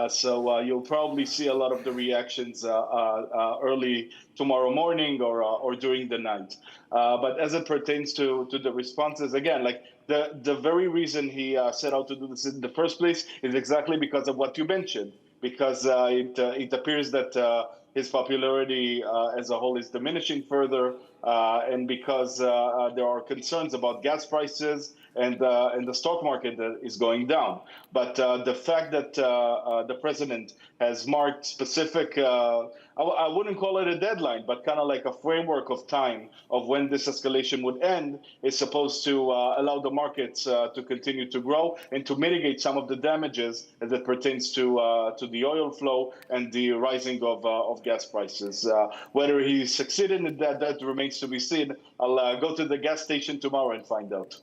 So you'll probably see a lot of the reactions early tomorrow morning or during the night. But as it pertains to the responses, again, like the very reason he set out to do this in the first place is exactly because of what you mentioned, because it appears that his popularity as a whole is diminishing further, and because there are concerns about gas prices and the stock market that is going down. But the fact that the president has marked specific, I wouldn't call it a deadline, but kind of like a framework of time of when this escalation would end, is supposed to allow the markets to continue to grow and to mitigate some of the damages as it pertains to the oil flow and the rising of gas prices. Whether he succeeded in that remains to be seen. I'll go to the gas station tomorrow and find out.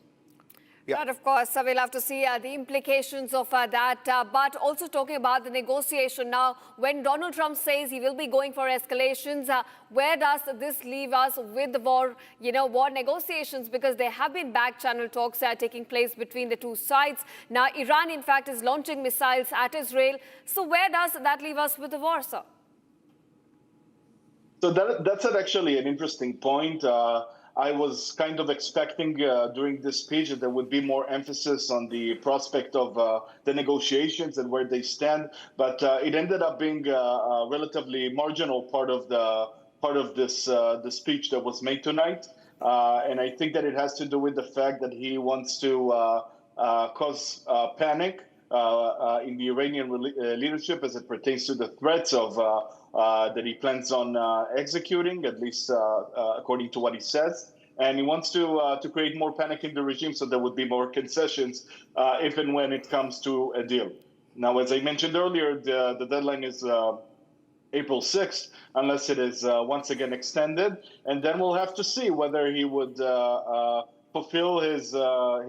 But of course, we'll have to see the implications of that. But also talking about the negotiation now, when Donald Trump says he will be going for escalations, where does this leave us with the war negotiations? Because there have been back-channel talks taking place between the two sides. Now, Iran, in fact, is launching missiles at Israel. So where does that leave us with the war, sir? So that's actually an interesting point. I was kind of expecting during this speech that there would be more emphasis on the prospect of the negotiations and where they stand, but it ended up being a relatively marginal part of this the speech that was made tonight, and I think that it has to do with the fact that he wants to cause panic in the Iranian leadership as it pertains to the threats of that he plans on executing, at least according to what he says. And he wants to create more panic in the regime so there would be more concessions if and when it comes to a deal. Now, as I mentioned earlier, the deadline is April 6th, unless it is once again extended. And then we'll have to see whether he would fulfill his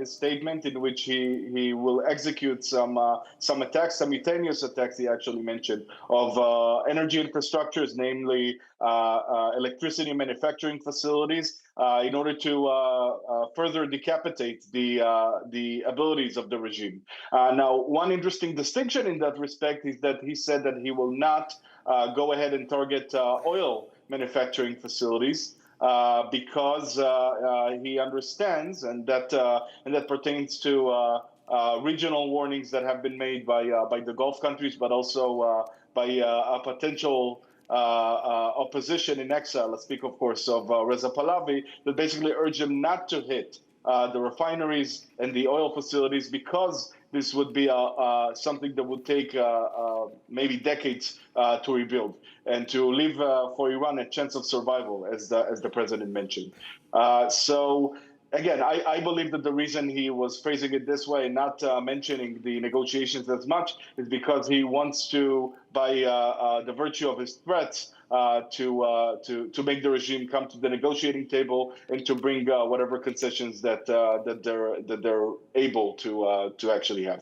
statement in which he will execute some attacks, simultaneous attacks he actually mentioned, of energy infrastructures, namely electricity manufacturing facilities, in order to further decapitate the abilities of the regime. Now, one interesting distinction in that respect is that he said that he will not go ahead and target oil manufacturing facilities, because he understands, and that pertains to regional warnings that have been made by the Gulf countries, but also by a potential opposition in exile. Let's speak, of course, of Reza Pahlavi, that basically urge him not to hit the refineries and the oil facilities, because this would be something that would take maybe decades to rebuild and to leave for Iran a chance of survival, as the president mentioned. So again, I believe that the reason he was phrasing it this way and not mentioning the negotiations as much is because he wants to, by the virtue of his threats, to make the regime come to the negotiating table and to bring whatever concessions that they're able to actually have.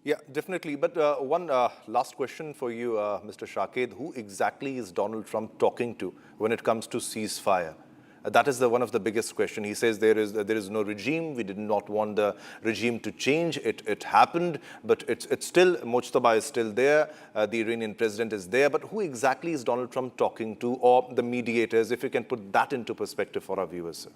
Yeah, definitely. But one last question for you, Mr. Shaked. Who exactly is Donald Trump talking to when it comes to ceasefire? That is one of the biggest questions. He says there is no regime. We did not want the regime to change. It happened, but it's still, Mojtaba is still there. The Iranian president is there. But who exactly is Donald Trump talking to, or the mediators, if you can put that into perspective for our viewers, sir?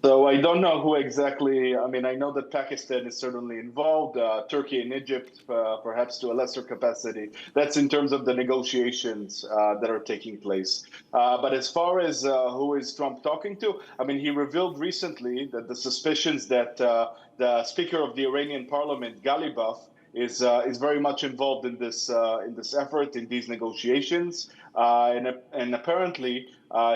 So I don't know who exactly. I mean, I know that Pakistan is certainly involved, Turkey and Egypt, perhaps to a lesser capacity. That's in terms of the negotiations that are taking place. But as far as who is Trump talking to, I mean, he revealed recently that the suspicions that the Speaker of the Iranian Parliament, Ghalibaf, is very much involved in this effort, in these negotiations, and apparently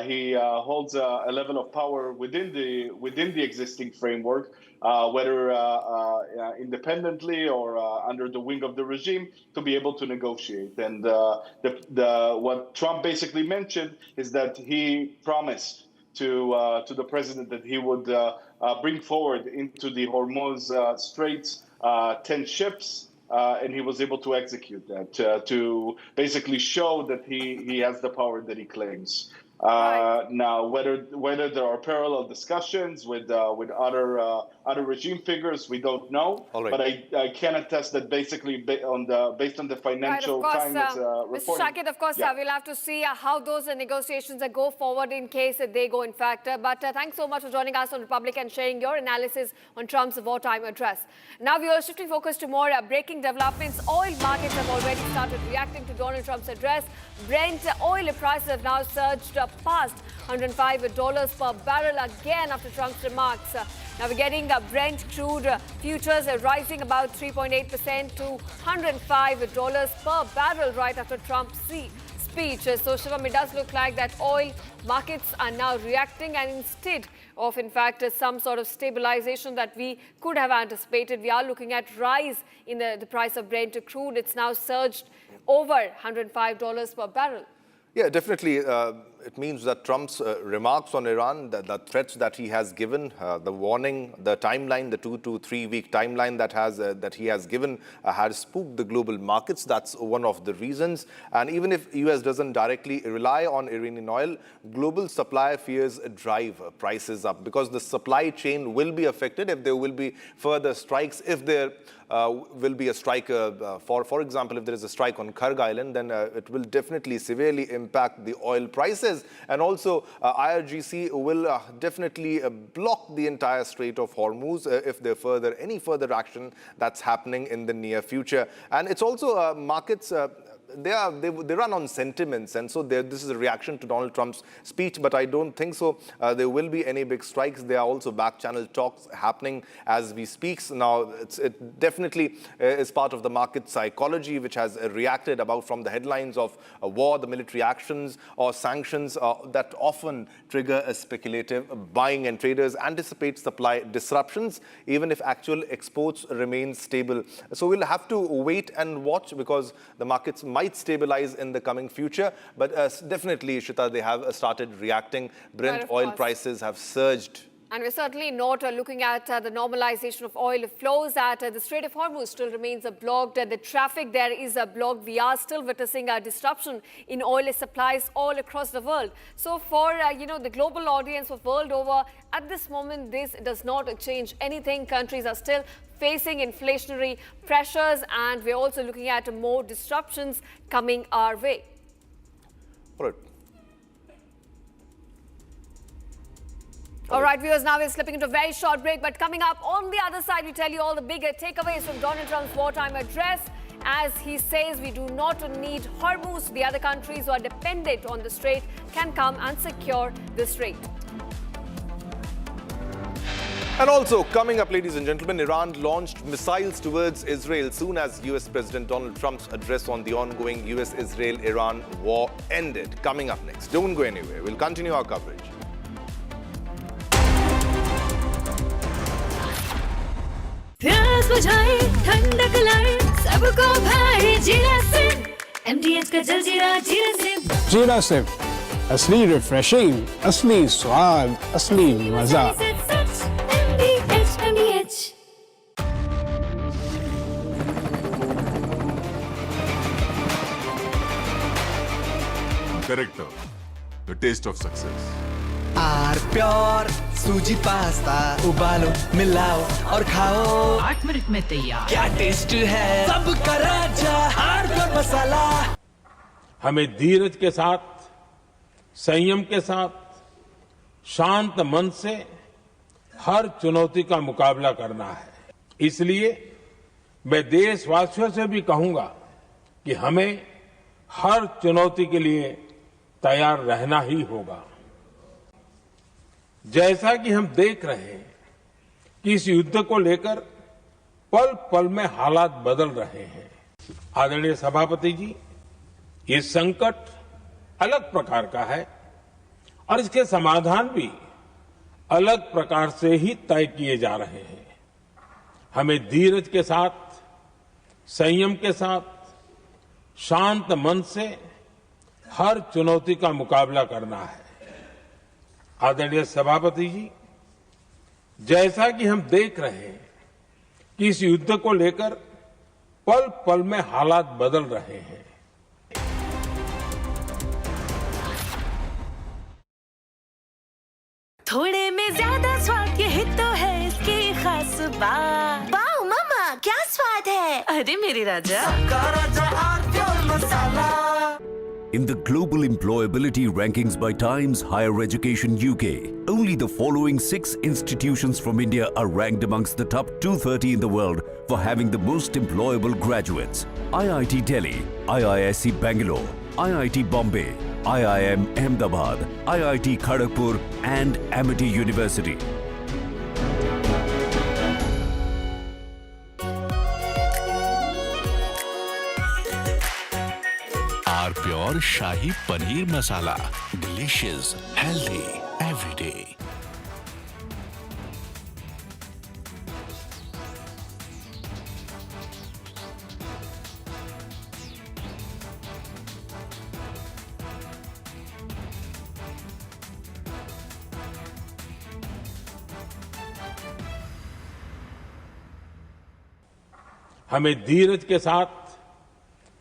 he holds a level of power within the existing framework, whether independently or under the wing of the regime, to be able to negotiate. And what Trump basically mentioned is that he promised to the president that he would bring forward into the Hormuz Straits 10 ships, and he was able to execute that to basically show that he has the power that he claims. Now, whether there are parallel discussions with other regime figures, we don't know. All right. But I can attest that basically based on the Financial Times Mr. reporting. Shaked, of course, we'll have to see how those negotiations go forward in case they go in fact. But thanks so much for joining us on Republic and sharing your analysis on Trump's wartime address. Now we are shifting focus to more breaking developments. Oil markets have already started reacting to Donald Trump's address. Brent oil prices have now surged past $105 per barrel again after Trump's remarks. Now we're getting Brent crude futures rising about 3.8% to $105 per barrel right after Trump's speech. So Shivam, it does look like that oil markets are now reacting, and instead of in fact some sort of stabilization that we could have anticipated, we are looking at rise in the price of Brent crude. It's now surged over $105 per barrel. Yeah, definitely. It means that Trump's remarks on Iran, the threats that he has given, the warning, the timeline, the 2 to 3 week timeline that he has given has spooked the global markets. That's one of the reasons. And even if US doesn't directly rely on Iranian oil, global supply fears drive prices up, because the supply chain will be affected if there will be further strikes. If there will be a strike, for example, if there is a strike on Kharg Island, then it will definitely severely impact the oil prices. And also, IRGC will definitely block the entire Strait of Hormuz if there any further action that's happening in the near future. And it's also markets. They run on sentiments, and so this is a reaction to Donald Trump's speech, but I don't think so there will be any big strikes. There are also back-channel talks happening as we speak. Now, it definitely is part of the market psychology, which has reacted about from the headlines of a war, the military actions or sanctions that often trigger a speculative buying, and traders anticipate supply disruptions, even if actual exports remain stable. So we'll have to wait and watch, because the markets might stabilize in the coming future, but definitely, Ishita, they have started reacting. Brent oil prices have surged. And we're certainly not looking at the normalization of oil flows. At the Strait of Hormuz still remains blocked. The traffic there is blocked. We are still witnessing a disruption in oil supplies all across the world. So for the global audience of world over, at this moment, this does not change anything. Countries are still facing inflationary pressures, and we're also looking at more disruptions coming our way. All right. All right, viewers, now we're slipping into a very short break, but coming up on the other side, we tell you all the bigger takeaways from Donald Trump's wartime address. As he says, we do not need Hormuz. The other countries who are dependent on the strait can come and secure the strait. And also, coming up, ladies and gentlemen, Iran launched missiles towards Israel soon as US President Donald Trump's address on the ongoing US-Israel-Iran war ended. Coming up next. Don't go anywhere. We'll continue our coverage. प्यास बुझाए ठंडक लाए सबको भाए जीरा SIM MDH का जलजीरा जीरा SIM जीरा सिम असली रिफ्रेशिंग असली स्वाद असली मजा corrector, the taste of success. R pure सूजी पास्ता उबालो मिलाओ और खाओ 8 मिनट में तैयार। क्या टेस्ट है सबका राजा आर प्योर मसाला। हमें धीरज के साथ, संयम के साथ, शांत मन से हर चुनौती का मुकाबला करना है। इसलिए मैं देशवासियों से भी कहूंगा कि हमें हर चुनौती के लिए तैयार रहना ही होगा। जैसा कि हम देख रहे हैं कि इस युद्ध को लेकर पल पल में हालात बदल रहे हैं। आदरणीय सभापति जी, ये संकट अलग प्रकार का है और इसके समाधान भी अलग प्रकार से ही तय किए जा रहे हैं। हमें धीरज के साथ, संयम के साथ, शांत मन से हर चुनौती का मुकाबला करना है। आदरणीय सभापति जी, जैसा कि हम देख रहे हैं कि इस युद्ध को लेकर पल पल में हालात बदल रहे हैं। थोड़े में ज्यादा स्वाद, यही तो है इसकी खास बात। वाओ मामा, क्या स्वाद है। अरे मेरे राजा, In the global employability rankings by Times Higher Education UK, only the following 6 institutions from India are ranked amongst the top 230 in the world for having the most employable graduates. IIT Delhi, IISc Bangalore, IIT Bombay, IIM Ahmedabad, IIT Kharagpur and Amity University. R pure shahi paneer masala, delicious, healthy everyday. हमें धीरज के साथ,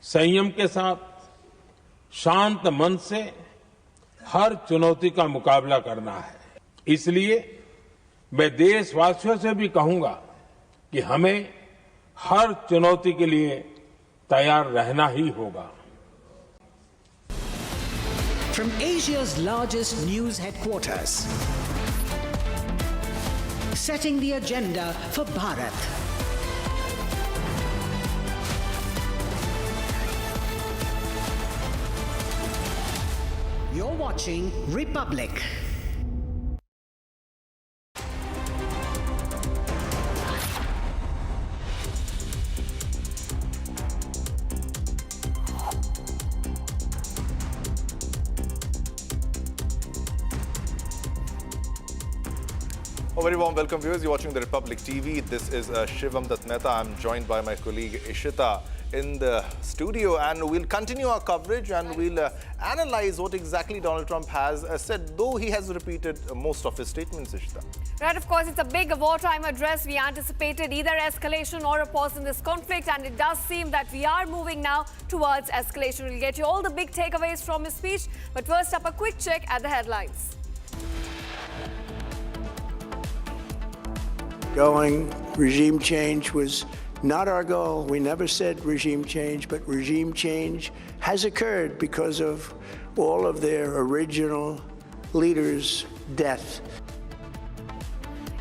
संयम के साथ, शांत मन से हर चुनौती का मुकाबला करना है। इसलिए मैं देशवासियों से भी कहूंगा कि हमें हर चुनौती के लिए तैयार रहना ही होगा। From Asia's largest news headquarters, setting the agenda for Bharat. You're watching Republic. A very warm welcome, viewers. You're watching the Republic TV. This is Shivam Dutt Mehta. I'm joined by my colleague Ishita in the studio, and we'll continue our coverage and we'll analyze what exactly Donald Trump has said, though he has repeated most of his statements, Ishita. Right, of course, it's a big wartime address. We anticipated either escalation or a pause in this conflict, and it does seem that we are moving now towards escalation. We'll get you all the big takeaways from his speech, but first up, a quick check at the headlines. Regime change was not our goal. We never said regime change, but regime change has occurred because of all of their original leaders' death.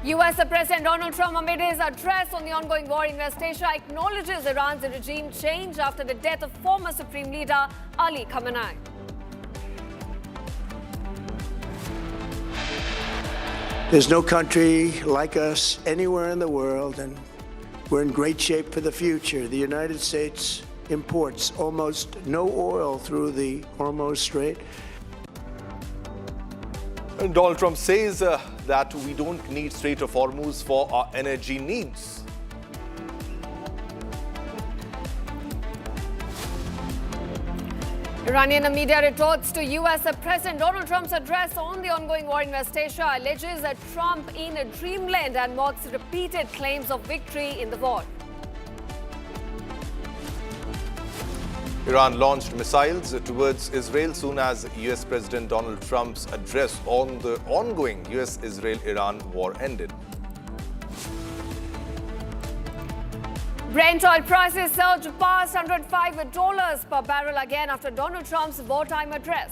US President Donald Trump, amid his address on the ongoing war in West Asia, acknowledges Iran's regime change after the death of former Supreme Leader Ali Khamenei. There's no country like us anywhere in the world, and we're in great shape for the future. The United States imports almost no oil through the Hormuz Strait. And Donald Trump says that we don't need Strait of Hormuz for our energy needs. Iranian media retorts to US President Donald Trump's address on the ongoing war in West Asia, alleges that Trump in a dreamland and mocks repeated claims of victory in the war. Iran launched missiles towards Israel soon as US President Donald Trump's address on the ongoing US-Israel-Iran war ended. Brent oil prices surged past $105 per barrel again after Donald Trump's wartime address.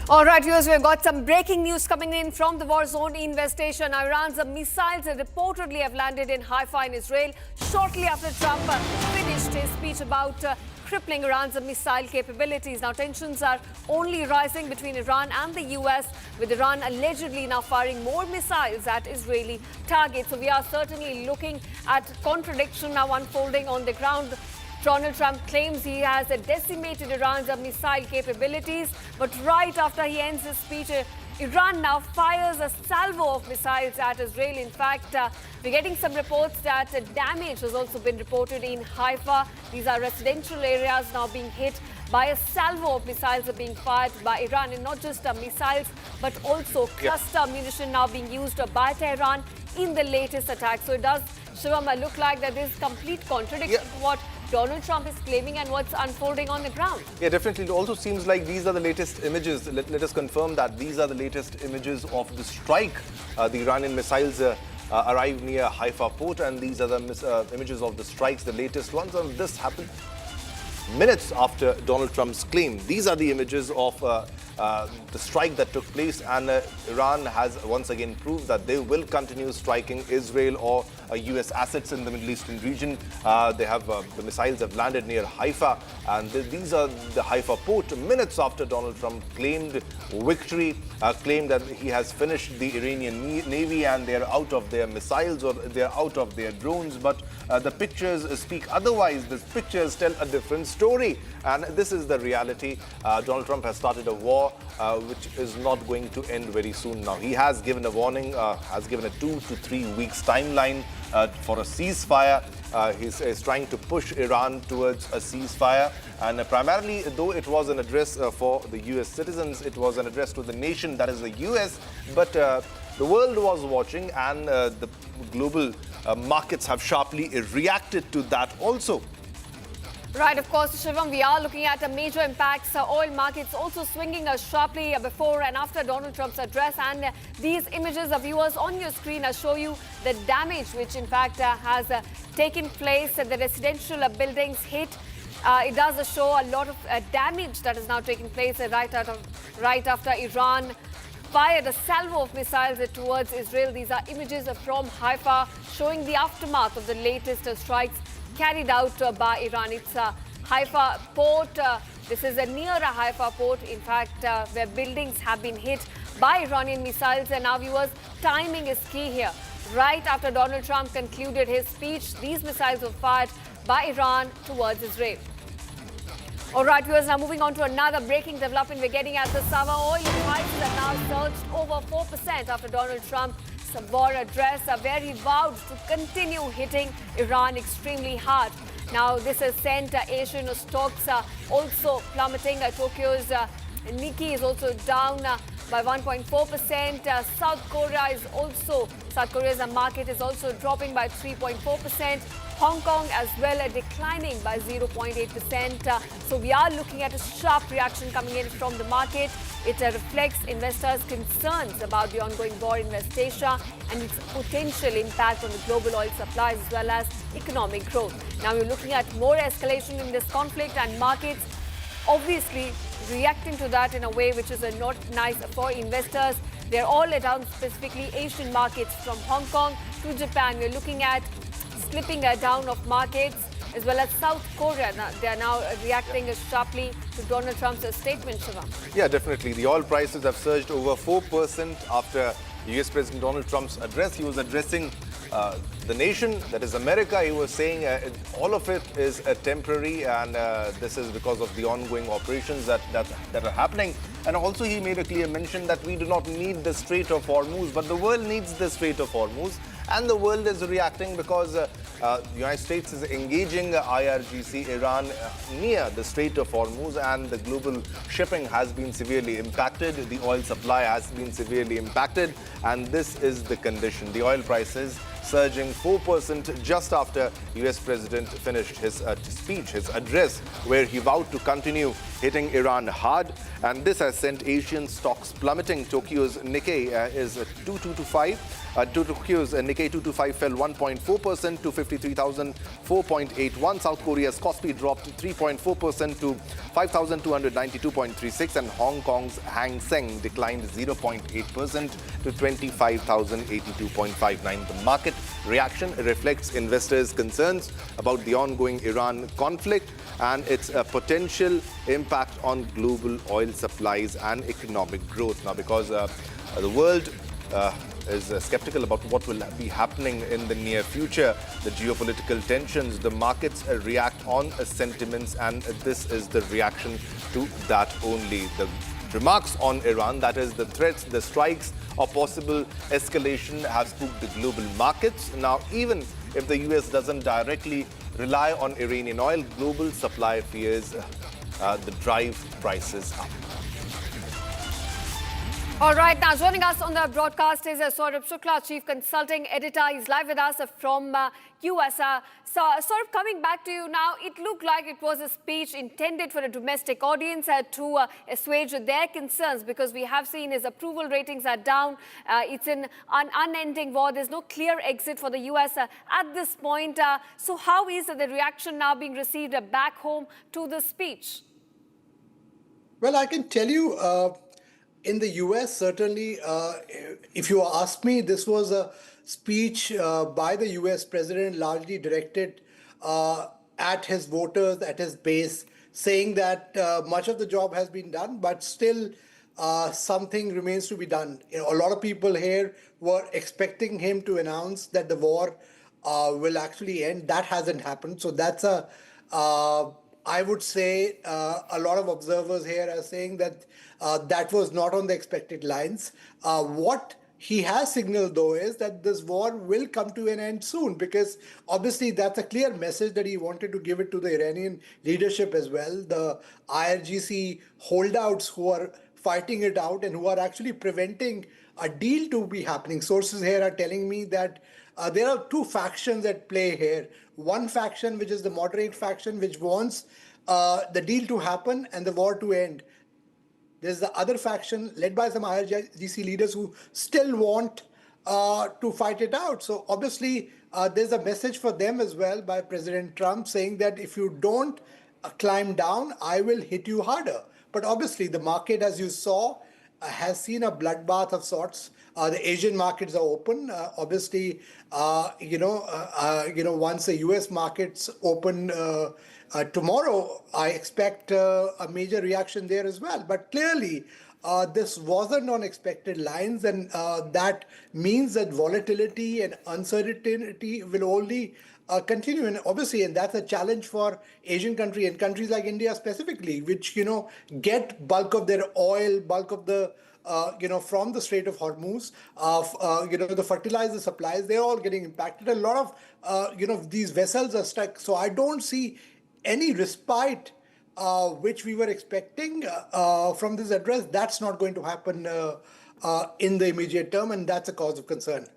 All right, viewers, we've got some breaking news coming in from the war zone investigation. Iran's missiles reportedly have landed in Haifa in Israel shortly after Trump finished his speech about crippling Iran's missile capabilities. Now, tensions are only rising between Iran and the US, with Iran allegedly now firing more missiles at Israeli targets. So we are certainly looking at contradiction now unfolding on the ground. Donald Trump claims he has decimated Iran's missile capabilities, but right after he ends his speech, Iran now fires a salvo of missiles at Israel. In fact, we're getting some reports that damage has also been reported in Haifa. These are residential areas now being hit by a salvo of missiles being fired by Iran, and not just missiles, but also cluster munition now being used by Tehran in the latest attack. So it does, Shivam, look like that there's complete contradiction to what Donald Trump is claiming and what's unfolding on the ground. Yeah, definitely. It also seems like these are the latest images. Let us confirm that these are the latest images of the strike. The Iranian missiles arrived near Haifa port, and these are the images of the strikes, the latest ones. And this happened minutes after Donald Trump's claim. These are the images of the strike that took place, and Iran has once again proved that they will continue striking Israel or US assets in the Middle Eastern region. They have the missiles have landed near Haifa, and these are the Haifa port minutes after Donald Trump claimed victory, claimed that he has finished the Iranian Navy and they're out of their missiles or they're out of their drones. But the pictures speak otherwise. The pictures tell a different story, and this is the reality. Donald Trump has started a war which is not going to end very soon now. He has given a warning, has given a 2 to 3 weeks timeline for a ceasefire. He's trying to push Iran towards a ceasefire, and primarily, though it was an address for the US citizens, it was an address to the nation, that is the US, but the world was watching, and the global markets have sharply reacted to that also. Right, of course, Shivam, we are looking at a major impacts. Oil markets also swinging sharply before and after Donald Trump's address. And these images of viewers on your screen show you the damage which, in fact, has taken place. The residential buildings hit. It does show a lot of damage that is now taking place right after Iran fired a salvo of missiles towards Israel. These are images from Haifa showing the aftermath of the latest strikes carried out by Iran. It's Haifa port. This is near a Haifa port, in fact, where buildings have been hit by Iranian missiles. And now, viewers, timing is key here. Right after Donald Trump concluded his speech, these missiles were fired by Iran towards Israel. All right, viewers, now moving on to another breaking development. We're getting at the summer. Oil prices have now surged over 4% after Donald Trump's war address, where he vowed to continue hitting Iran extremely hard. Now, this has sent Asian stocks also plummeting. Tokyo's Nikkei is also down by 1.4%. South Korea's market is also dropping by 3.4%. Hong Kong as well declining by 0.8%. So we are looking at a sharp reaction coming in from the market. It reflects investors' concerns about the ongoing war in West Asia and its potential impact on the global oil supplies as well as economic growth. Now we're looking at more escalation in this conflict, and markets obviously reacting to that in a way which is not nice for investors. They're all down, specifically Asian markets from Hong Kong to Japan. We're looking at slipping down of markets, as well as South Korea. They are now reacting sharply to Donald Trump's statement, Shivam. Yeah, definitely. The oil prices have surged over 4% after US President Donald Trump's address. He was addressing the nation, that is America. He was saying all of it is temporary, and this is because of the ongoing operations that are happening. And also he made a clear mention that we do not need the Strait of Hormuz, but the world needs the Strait of Hormuz. And the world is reacting because the United States is engaging IRGC Iran near the Strait of Hormuz, and the global shipping has been severely impacted. The oil supply has been severely impacted, and this is the condition. The oil prices surging 4% just after US President finished his speech, his address, where he vowed to continue hitting Iran hard. And this has sent Asian stocks plummeting. Tokyo's Nikkei is 2225. Tokyo's Nikkei 225 fell 1.4% to 53,004.81. South Korea's Kospi dropped 3.4% to 5,292.36. And Hong Kong's Hang Seng declined 0.8% to 25,082.59. The market reaction reflects investors' concerns about the ongoing Iran conflict and its potential impact on global oil supplies and economic growth. Now, because the world is skeptical about what will be happening in the near future, the geopolitical tensions, the markets react on sentiments, and this is the reaction to that only. The remarks on Iran, that is the threats, the strikes, or possible escalation have spooked the global markets. Now, even if the US doesn't directly rely on Iranian oil, global supply fears the drive prices up. All right, now joining us on the broadcast is Saurabh Shukla, Chief Consulting Editor. He's live with us from US. So, Saurabh, coming back to you now, it looked like it was a speech intended for a domestic audience to assuage their concerns, because we have seen his approval ratings are down. It's an unending war. There's no clear exit for the US at this point. So how is the reaction now being received back home to the speech? Well, I can tell you, in the US, certainly, if you ask me, this was a speech by the US president largely directed at his voters, at his base, saying that much of the job has been done, but still something remains to be done. You know, a lot of people here were expecting him to announce that the war will actually end. That hasn't happened. So that's I would say a lot of observers here are saying that that was not on the expected lines. What he has signaled, though, is that this war will come to an end soon, because obviously that's a clear message that he wanted to give it to the Iranian leadership as well. The IRGC holdouts who are fighting it out and who are actually preventing a deal to be happening. Sources here are telling me that there are two factions at play here. One faction, which is the moderate faction, which wants the deal to happen and the war to end. There's the other faction led by some IRGC leaders who still want to fight it out. So obviously, there's a message for them as well by President Trump saying that if you don't climb down, I will hit you harder. But obviously, the market, as you saw, has seen a bloodbath of sorts. The Asian markets are open. Obviously, once the U.S. markets open tomorrow, I expect a major reaction there as well. But clearly, this wasn't on expected lines, and that means that volatility and uncertainty will only continue. And obviously, and that's a challenge for Asian countries and countries like India specifically, which, get bulk of their oil, bulk of the from the Strait of Hormuz, the fertilizer supplies, they're all getting impacted. A lot of, these vessels are stuck. So I don't see any respite which we were expecting from this address. That's not going to happen in the immediate term, and that's a cause of concern.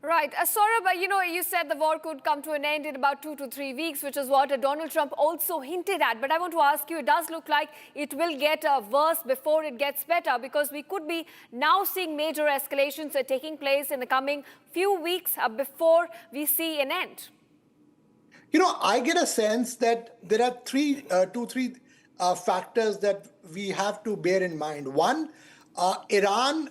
Right. Saurabh, you said the war could come to an end in about 2 to 3 weeks, which is what Donald Trump also hinted at. But I want to ask you, it does look like it will get worse before it gets better, because we could be now seeing major escalations taking place in the coming few weeks before we see an end. I get a sense that there are three factors that we have to bear in mind. One, Iran,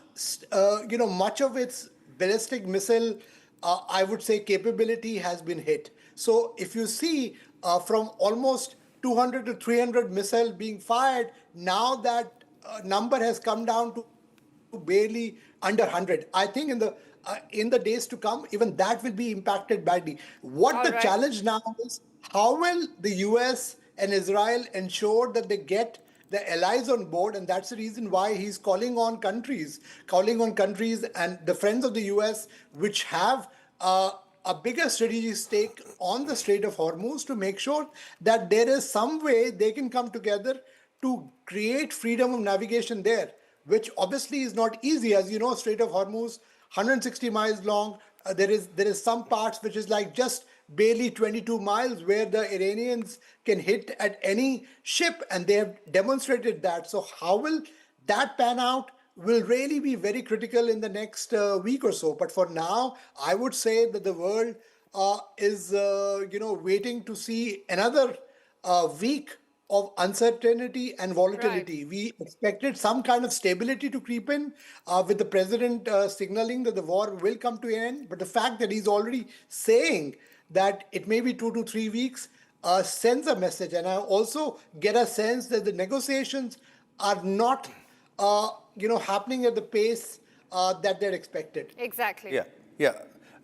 much of its ballistic missile, I would say, capability has been hit. So if you see from almost 200 to 300 missiles being fired, now that number has come down to barely under 100. I think in the days to come, even that will be impacted badly. What the challenge now is, how will the US and Israel ensure that they get the allies on board? And that's the reason why he's calling on countries and the friends of the US, which have a bigger strategic stake on the Strait of Hormuz to make sure that there is some way they can come together to create freedom of navigation there, which obviously is not easy. As you know, Strait of Hormuz, 160 miles long. There is some parts which is like just barely 22 miles where the Iranians can hit at any ship, and they have demonstrated that. So how will that pan out will really be very critical in the next week or so. But for now, I would say that the world is waiting to see another week of uncertainty and volatility. Right. We expected some kind of stability to creep in with the president signaling that the war will come to an end. But the fact that he's already saying that it may be 2 to 3 weeks sends a message. And I also get a sense that the negotiations are not happening at the pace that they're expected. Exactly. Yeah.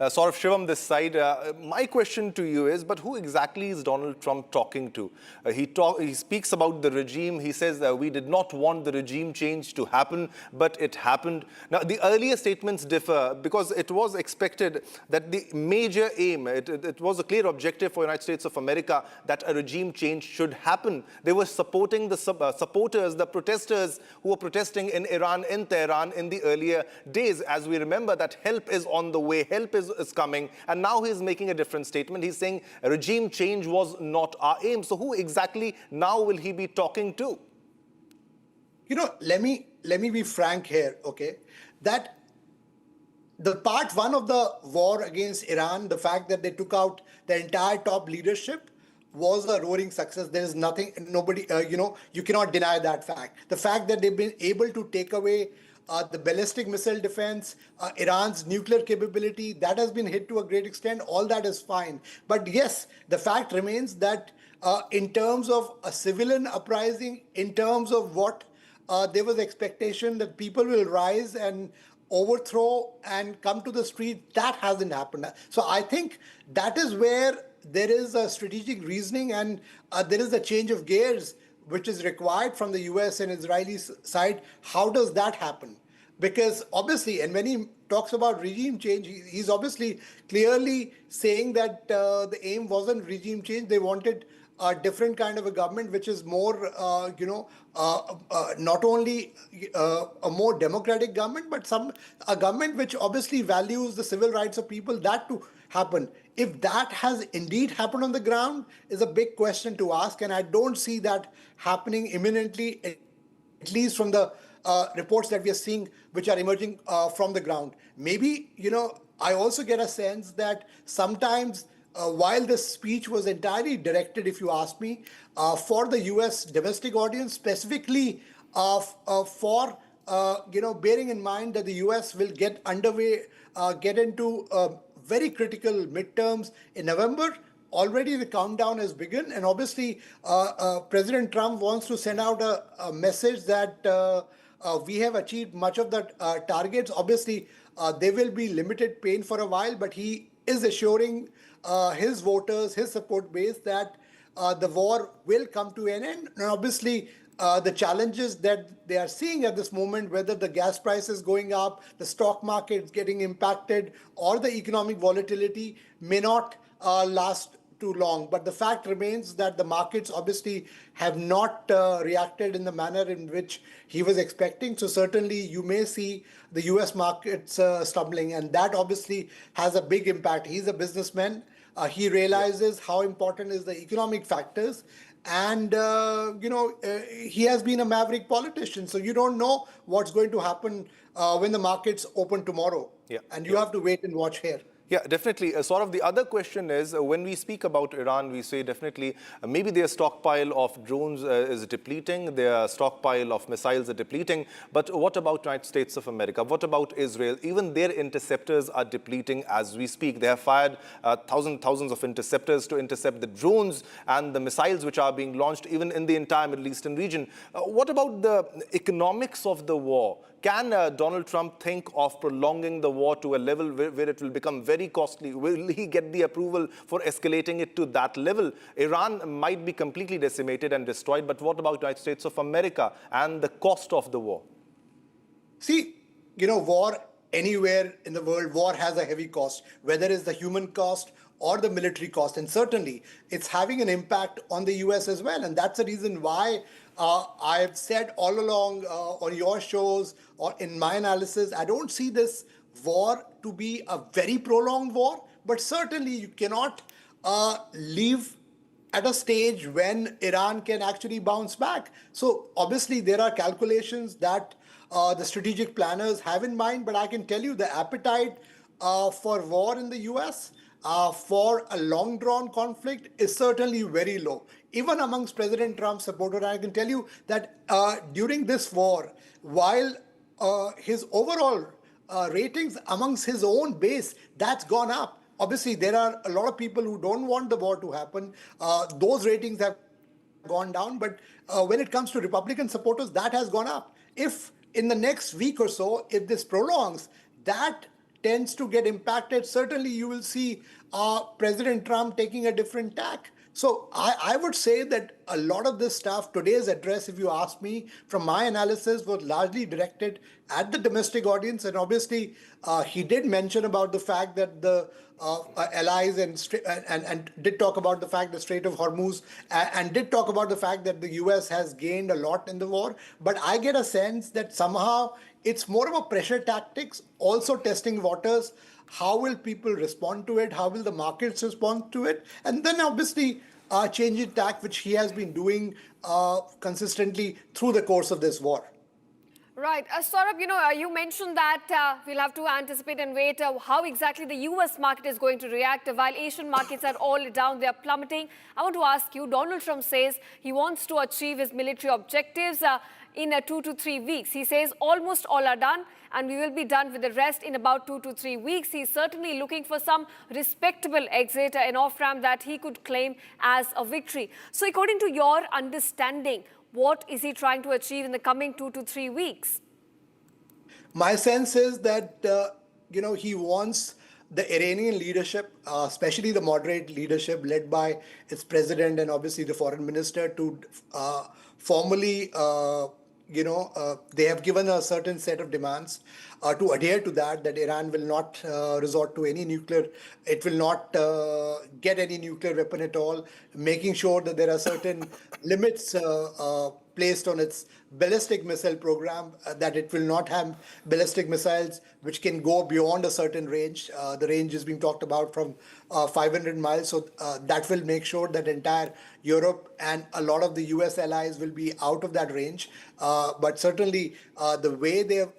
Sort of Shivam, this side. My question to you is, but who exactly is Donald Trump talking to? He speaks about the regime. He says that we did not want the regime change to happen, but it happened. Now, the earlier statements differ because it was expected that the major aim, it was a clear objective for the United States of America that a regime change should happen. They were supporting the supporters, the protesters who were protesting in Iran, in Tehran in the earlier days. As we remember, that help is on the way, help is coming, and now he's making a different statement. He's saying a regime change was not our aim. So who exactly now will he be talking to? Let me be frank here, okay? That the part one of the war against Iran, the fact that they took out the entire top leadership, was a roaring success. There is nothing, nobody, you cannot deny that fact. The fact that they've been able to take away the ballistic missile defense, Iran's nuclear capability, that has been hit to a great extent. All that is fine. But yes, the fact remains that in terms of a civilian uprising, in terms of what there was expectation that people will rise and overthrow and come to the street, that hasn't happened. So I think that is where there is a strategic reasoning and there is a change of gears which is required from the US and Israeli side. How does that happen? Because obviously, and when he talks about regime change, he's obviously clearly saying that the aim wasn't regime change. They wanted a different kind of a government, which is more, not only a more democratic government, but a government which obviously values the civil rights of people, that to happen. If that has indeed happened on the ground is a big question to ask, and I don't see that happening imminently, at least from the reports that we are seeing, which are emerging from the ground. Maybe, I also get a sense that sometimes while this speech was entirely directed, if you ask me, for the US domestic audience, specifically for bearing in mind that the US will get into very critical midterms in November. Already the countdown has begun, and obviously President Trump wants to send out a message that we have achieved much of the targets. Obviously, there will be limited pain for a while, but he is assuring his voters, his support base, that the war will come to an end. And obviously, the challenges that they are seeing at this moment, whether the gas price is going up, the stock market is getting impacted, or the economic volatility may not last too long. But the fact remains that the markets obviously have not reacted in the manner in which he was expecting. So certainly you may see the US markets stumbling, and that obviously has a big impact. He's a businessman. He realizes how important is the economic factors. And, he has been a maverick politician. So you don't know what's going to happen when the markets open tomorrow. And you have to wait and watch here. Yeah, definitely. Sort of the other question is, when we speak about Iran, we say definitely maybe their stockpile of drones is depleting, their stockpile of missiles are depleting. But what about United States of America? What about Israel? Even their interceptors are depleting as we speak. They have fired thousands of interceptors to intercept the drones and the missiles which are being launched even in the entire Middle Eastern region. What about the economics of the war? Can Donald Trump think of prolonging the war to a level where it will become very costly? Will he get the approval for escalating it to that level? Iran might be completely decimated and destroyed, but what about the United States of America and the cost of the war? See, war anywhere in the world, war has a heavy cost, whether it's the human cost or the military cost. And certainly it's having an impact on the US as well. And that's the reason why I've said all along on your shows or in my analysis, I don't see this war to be a very prolonged war, but certainly you cannot leave at a stage when Iran can actually bounce back. So obviously there are calculations that the strategic planners have in mind, but I can tell you the appetite for war in the US, for a long drawn conflict is certainly very low. Even amongst President Trump's supporters, I can tell you that during this war, while his overall ratings amongst his own base, that's gone up. Obviously, there are a lot of people who don't want the war to happen. Those ratings have gone down. But when it comes to Republican supporters, that has gone up. If in the next week or so, if this prolongs, that tends to get impacted. Certainly, you will see President Trump taking a different tack. So I would say that a lot of this stuff, today's address, if you ask me, from my analysis, was largely directed at the domestic audience. And obviously, he did mention about the fact that the allies and did talk about the fact the Strait of Hormuz and did talk about the fact that the US has gained a lot in the war. But I get a sense that somehow it's more of a pressure tactics, also testing waters. How will people respond to it? How will the markets respond to it? And then obviously changing tack, which he has been doing consistently through the course of this war. Right. Saurabh, you mentioned that we'll have to anticipate and wait how exactly the US market is going to react while Asian markets are all down, they are plummeting. I want to ask you, Donald Trump says he wants to achieve his military objectives in 2 to 3 weeks. He says almost all are done and we will be done with the rest in about 2 to 3 weeks. He's certainly looking for some respectable exit, an off-ramp that he could claim as a victory. So according to your understanding, what is he trying to achieve in the coming 2 to 3 weeks? My sense is that, he wants the Iranian leadership, especially the moderate leadership led by its president and obviously the foreign minister to formally, they have given a certain set of demands to adhere to that Iran will not resort to any nuclear, it will not get any nuclear weapon at all, making sure that there are certain limits placed on its ballistic missile program, that it will not have ballistic missiles which can go beyond a certain range. The range is being talked about from 500 miles. So that will make sure that entire Europe and a lot of the US allies will be out of that range. But certainly the way they have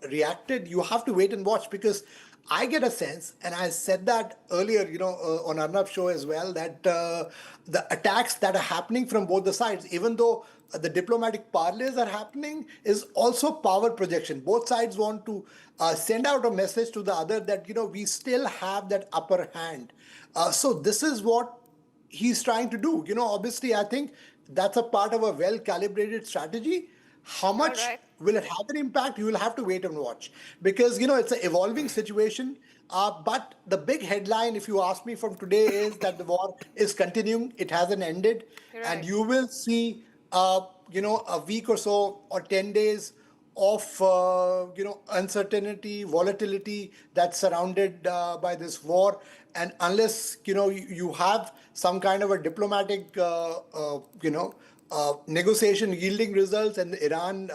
reacted, you have to wait and watch, because I get a sense, and I said that earlier, on Arnab's show as well, that the attacks that are happening from both the sides, even though the diplomatic parleys are happening, is also power projection. Both sides want to send out a message to the other that, we still have that upper hand. So this is what he's trying to do. Obviously, I think that's a part of a well-calibrated strategy. How much will it have an impact? You will have to wait and watch, because, it's an evolving situation. But the big headline, if you ask me, from today is that the war is continuing. It hasn't ended. And you will see, a week or so or 10 days of, uncertainty, volatility that's surrounded by this war. And unless, you have some kind of a diplomatic, negotiation yielding results and Iran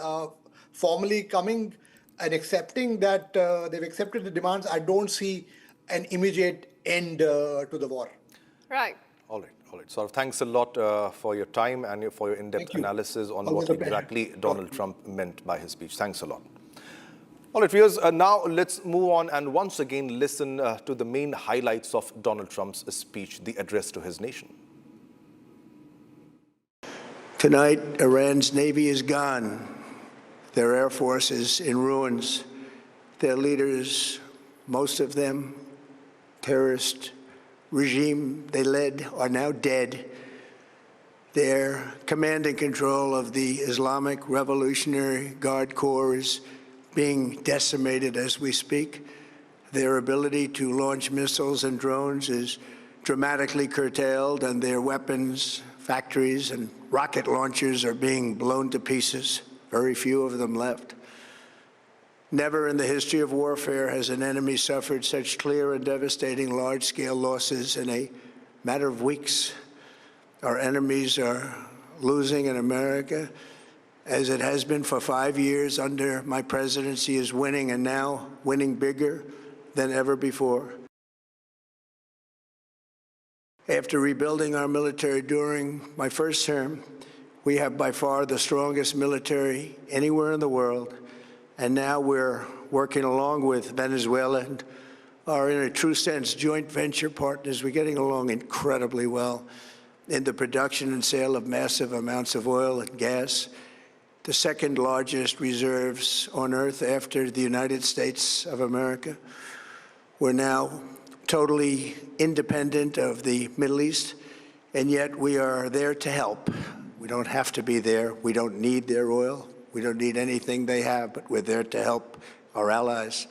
formally coming and accepting that they've accepted the demands, I don't see an immediate end to the war. Right. All right. So thanks a lot for your time and for your in-depth analysis on what exactly Donald Trump meant by his speech. Thanks a lot. All right, viewers, now let's move on and once again listen to the main highlights of Donald Trump's speech, the address to his nation. Tonight, Iran's Navy is gone. Their Air Force is in ruins. Their leaders, most of them, terrorist regime they led, are now dead. Their command and control of the Islamic Revolutionary Guard Corps is being decimated as we speak. Their ability to launch missiles and drones is dramatically curtailed, and their weapons, factories, and rocket launchers are being blown to pieces. Very few of them left. Never in the history of warfare has an enemy suffered such clear and devastating large-scale losses in a matter of weeks. Our enemies are losing in America, as it has been for 5 years under my presidency, is winning, and now winning bigger than ever before. After rebuilding our military during my first term, we have by far the strongest military anywhere in the world, and now we're working along with Venezuela and are, in a true sense, joint venture partners. We're getting along incredibly well in the production and sale of massive amounts of oil and gas, the second largest reserves on Earth after the United States of America. We're now totally independent of the Middle East, and yet we are there to help. We don't have to be there. We don't need their oil. We don't need anything they have, but we're there to help our allies.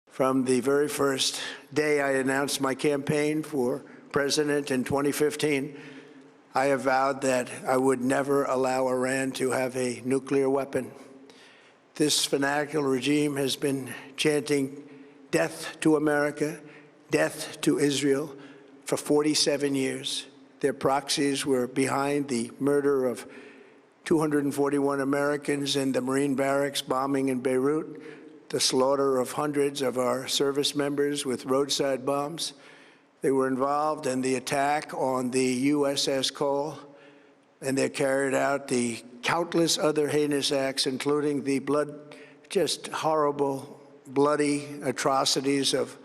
From the very first day I announced my campaign for president in 2015, I have vowed that I would never allow Iran to have a nuclear weapon. This fanatical regime has been chanting death to America, death to Israel for 47 years. Their proxies were behind the murder of 241 Americans in the Marine barracks bombing in Beirut, the slaughter of hundreds of our service members with roadside bombs. They were involved in the attack on the USS Cole, and they carried out the countless other heinous acts, including the just horrible, bloody atrocities of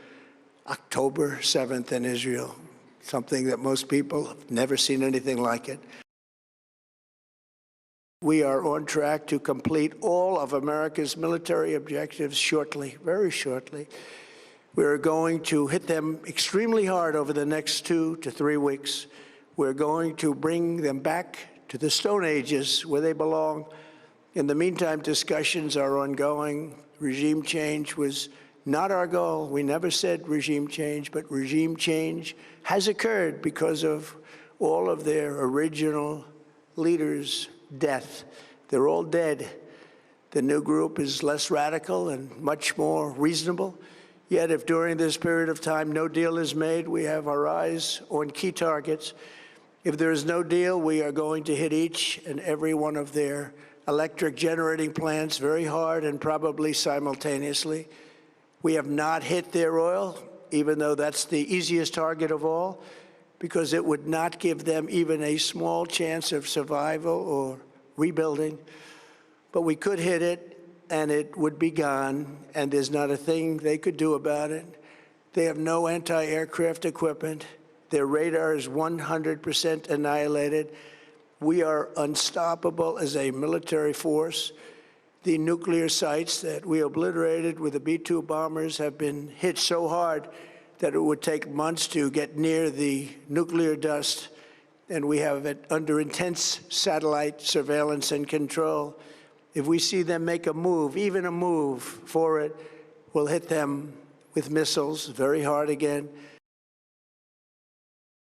October 7th in Israel, something that most people have never seen anything like it. We are on track to complete all of America's military objectives shortly, very shortly. We're going to hit them extremely hard over the next 2 to 3 weeks. We're going to bring them back to the Stone Ages where they belong. In the meantime, discussions are ongoing. Regime change was not our goal. We never said regime change, but regime change has occurred because of all of their original leaders' death. They're all dead. The new group is less radical and much more reasonable. Yet if during this period of time no deal is made, we have our eyes on key targets. If there is no deal, we are going to hit each and every one of their electric generating plants very hard and probably simultaneously. We have not hit their oil, even though that's the easiest target of all, because it would not give them even a small chance of survival or rebuilding. But we could hit it, and it would be gone, and there's not a thing they could do about it. They have no anti-aircraft equipment. Their radar is 100% annihilated. We are unstoppable as a military force. The nuclear sites that we obliterated with the B-2 bombers have been hit so hard that it would take months to get near the nuclear dust, and we have it under intense satellite surveillance and control. If we see them make a move, even a move for it, we'll hit them with missiles very hard again.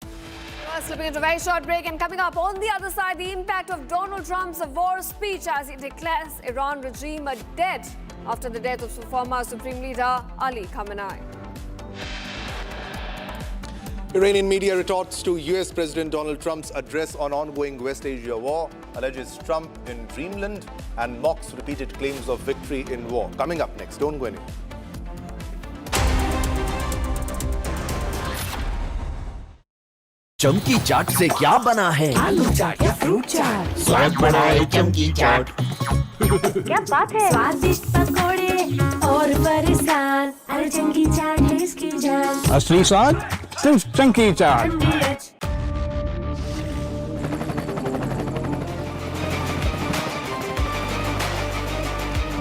We're slipping into a very short break, and coming up on the other side, the impact of Donald Trump's war speech as he declares Iran regime dead after the death of former Supreme Leader Ali Khamenei. Iranian media retorts to US President Donald Trump's address on ongoing West Asia war, alleges Trump in dreamland, and mocks repeated claims of victory in war. Coming up next, don't go anywhere. चमकी चाट से क्या बना है? आलू चाट या fruit चाट? स्वाद बढ़ाए चमकी चाट। क्या बात है? स्वादिष्ट पकोड़े और फरसान, अरे चमकी चाट है इसकी जान। असली स्वाद सिर्फ चमकी chaat.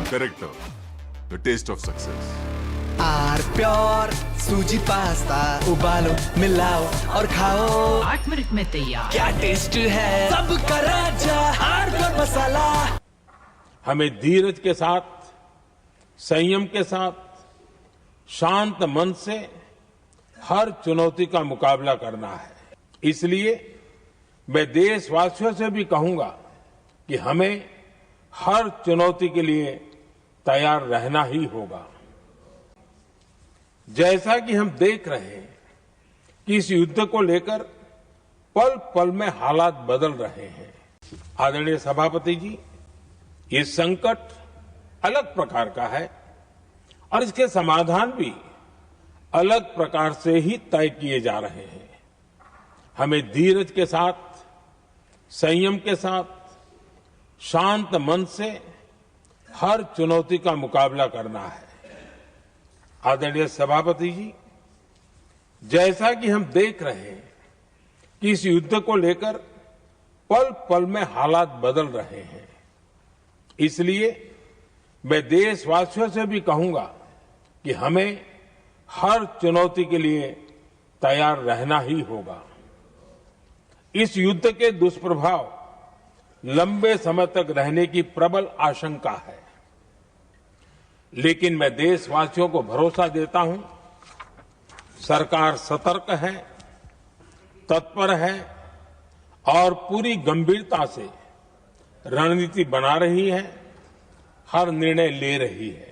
Character, the taste of success. R pure सूजी पास्ता उबालो मिलाओ और खाओ 8 मिनट में तैयार। क्या टेस्ट है सबका राजा आर प्योर मसाला। हमें धीरज के साथ, संयम के साथ, शांत मन से हर चुनौती का मुकाबला करना है। इसलिए मैं देशवासियों से भी कहूंगा कि हमें हर चुनौती के लिए तैयार रहना ही होगा। जैसा कि हम देख रहे हैं कि इस युद्ध को लेकर पल पल में हालात बदल रहे हैं। आदरणीय सभापति जी, ये संकट अलग प्रकार का है और इसके समाधान भी अलग प्रकार से ही तय किए जा रहे हैं। हमें धीरज के साथ, संयम के साथ, शांत मन से हर चुनौती का मुकाबला करना है। आदरणीय सभापति जी, जैसा कि हम देख रहे हैं कि इस युद्ध को लेकर पल पल में हालात बदल रहे हैं, इसलिए मैं देशवासियों से भी कहूंगा कि हमें हर चुनौती के लिए तैयार रहना ही होगा। इस युद्ध के दुष्प्रभाव लंबे समय तक रहने की प्रबल आशंका है, लेकिन मैं देशवासियों को भरोसा देता हूं, सरकार सतर्क है, तत्पर है और पूरी गंभीरता से रणनीति बना रही है, हर निर्णय ले रही है।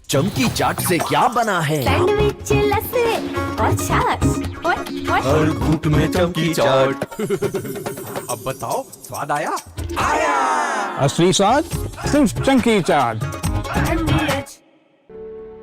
चमकी चाट से क्या बना है? सैंडविच लस्सी और छाछ और हर घूंट में चमकी चाट। अब बताओ, स्वाद आया? आया। असली स्वाद सिर्फ chunky chaat.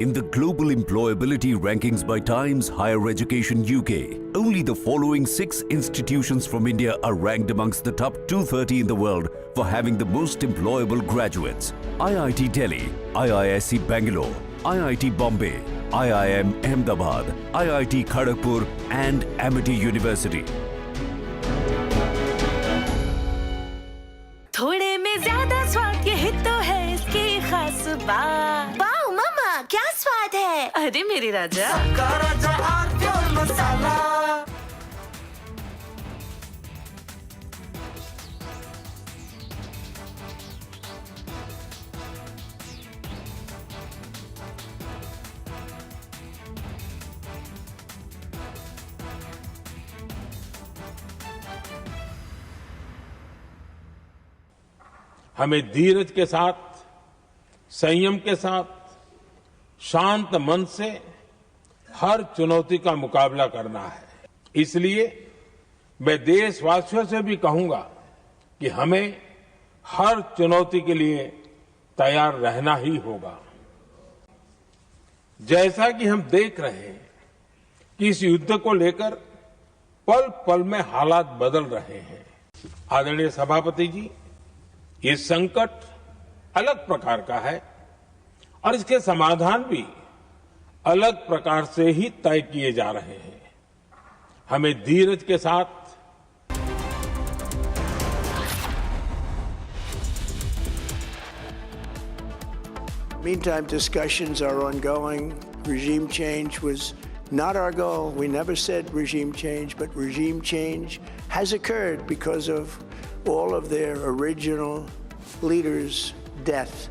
In the global employability rankings by Times Higher Education UK, only the following 6 institutions from India are ranked amongst the top 230 in the world for having the most employable graduates. IIT Delhi, IISc Bangalore, IIT Bombay, IIM Ahmedabad, IIT Kharagpur and Amity University. थोड़े में ज्यादा स्वाद, यही तो है इसकी खास बात। वाओ मामा, क्या स्वाद है? अरे मेरे राजा, सबका राजा प्योर मसाला। हमें धीरज के साथ, संयम के साथ, शांत मन से हर चुनौती का मुकाबला करना है। इसलिए मैं देशवासियों से भी कहूंगा कि हमें हर चुनौती के लिए तैयार रहना ही होगा। जैसा कि हम देख रहे हैं कि इस युद्ध को लेकर पल पल में हालात बदल रहे हैं। आदरणीय सभापति जी, ये संकट अलग प्रकार का है और इसके समाधान भी अलग प्रकार से ही तय किए जा रहे हैं। हमें धीरज के साथ, Meantime, discussions are ongoing. Regime change was not our goal. We never said regime change, but regime change has occurred because of all of their original leaders' death.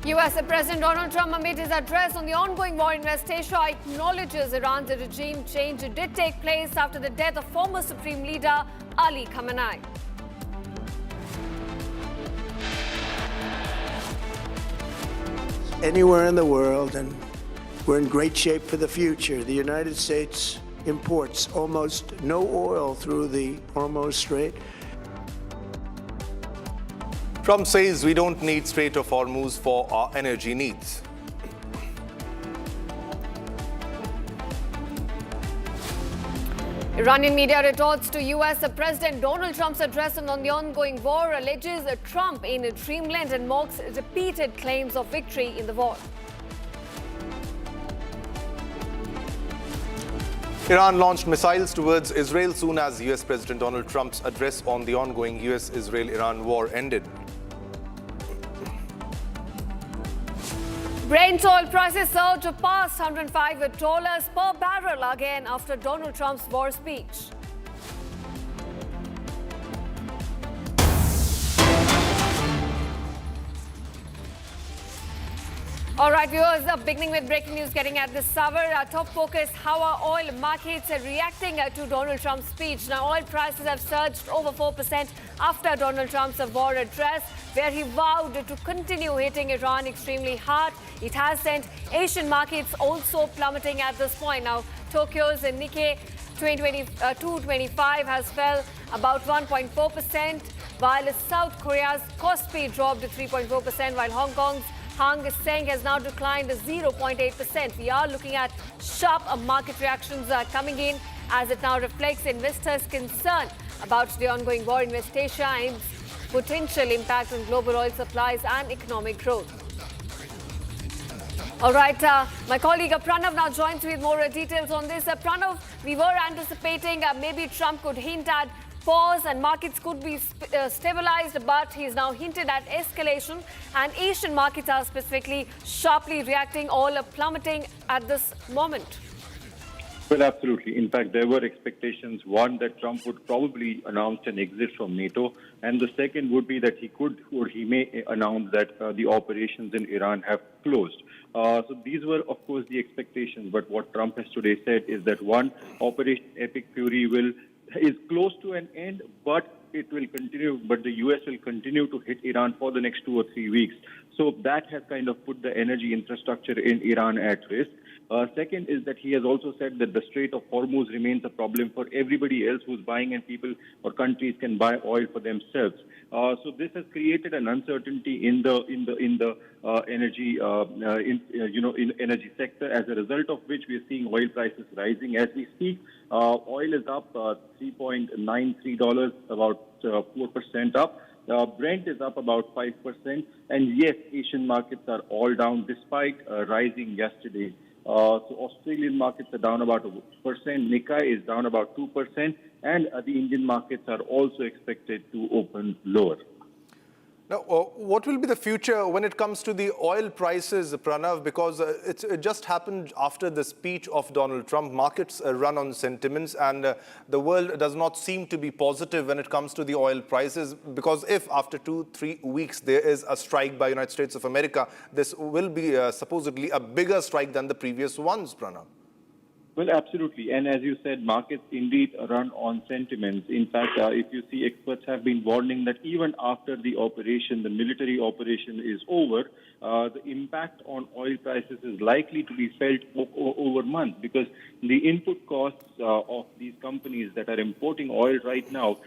US President Donald Trump, amid his address on the ongoing war in West Asia, acknowledges Iran's regime change did take place after the death of former Supreme Leader Ali Khamenei. Anywhere in the world, and we're in great shape for the future. The United States imports almost no oil through the Hormuz Strait. Trump says we don't need Strait of Hormuz for our energy needs. Iranian media retorts to US President Donald Trump's address on the ongoing war, alleges Trump in dreamland and mocks repeated claims of victory in the war. Iran launched missiles towards Israel soon as US President Donald Trump's address on the ongoing US-Israel-Iran war ended. Brent oil prices surged past $105 per barrel again after Donald Trump's war speech. All right, viewers, beginning with breaking news getting at this hour. Our top focus, how are oil markets reacting to Donald Trump's speech? Now, oil prices have surged over 4% after Donald Trump's war address, where he vowed to continue hitting Iran extremely hard. It has sent Asian markets also plummeting at this point. Now, Tokyo's Nikkei 225 has fell about 1.4%, while South Korea's Kospi dropped 3.4%, while Hong Kong's Hang Seng has now declined 0.8%. We are looking at sharp market reactions coming in as it now reflects investors' concern about the ongoing war in West Asia and its potential impact on global oil supplies and economic growth. All right, my colleague Pranav now joins me with more details on this. Pranav, we were anticipating maybe Trump could hint at pause and markets could be stabilized, but he's now hinted at escalation, and Asian markets are specifically sharply reacting, all plummeting at this moment. Well, absolutely. In fact, there were expectations, one, that Trump would probably announce an exit from NATO, and the second would be that he could or he may announce that the operations in Iran have closed. So these were, of course, the expectations. But what Trump has today said is that, one, Operation Epic Fury is close to an end, but it will continue. But the U.S. will continue to hit Iran for the next 2 or 3 weeks. So that has kind of put the energy infrastructure in Iran at risk. Second is that he has also said that the Strait of Hormuz remains a problem for everybody else who's buying, and people or countries can buy oil for themselves. So this has created an uncertainty in the energy energy sector. As a result of which, we are seeing oil prices rising as we speak. Oil is up $3.93, about 4% up. Brent is up about 5%, and yes, Asian markets are all down despite rising yesterday. So Australian markets are down about 1%, Nikkei is down about 2%, and the Indian markets are also expected to open lower. Now, what will be the future when it comes to the oil prices, Pranav? Because it just happened after the speech of Donald Trump. Markets run on sentiments, and the world does not seem to be positive when it comes to the oil prices. Because if after 2-3 weeks there is a strike by United States of America, this will be supposedly a bigger strike than the previous ones, Pranav. Well, absolutely. And as you said, markets indeed run on sentiments. In fact, if you see, experts have been warning that even after the operation, the military operation is over, the impact on oil prices is likely to be felt over months, because the input costs of these companies that are importing oil right now,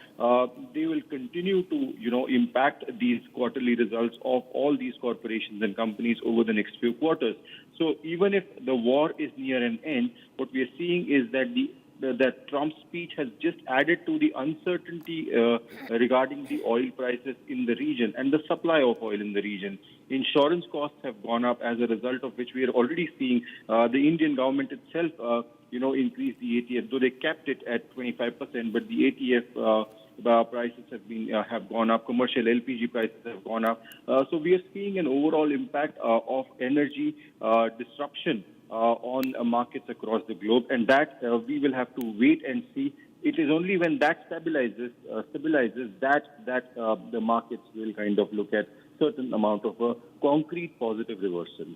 they will continue to, impact these quarterly results of all these corporations and companies over the next few quarters. So even if the war is near an end, what we are seeing is that that Trump's speech has just added to the uncertainty regarding the oil prices in the region and the supply of oil in the region. Insurance costs have gone up, as a result of which we are already seeing the Indian government itself, increase the ATF, though they kept it at 25%, but the ATF prices have gone up. Commercial LPG prices have gone up. So we are seeing an overall impact of energy disruption on markets across the globe, and that we will have to wait and see. It is only when that stabilizes that the markets will kind of look at certain amount of a concrete positive reversal.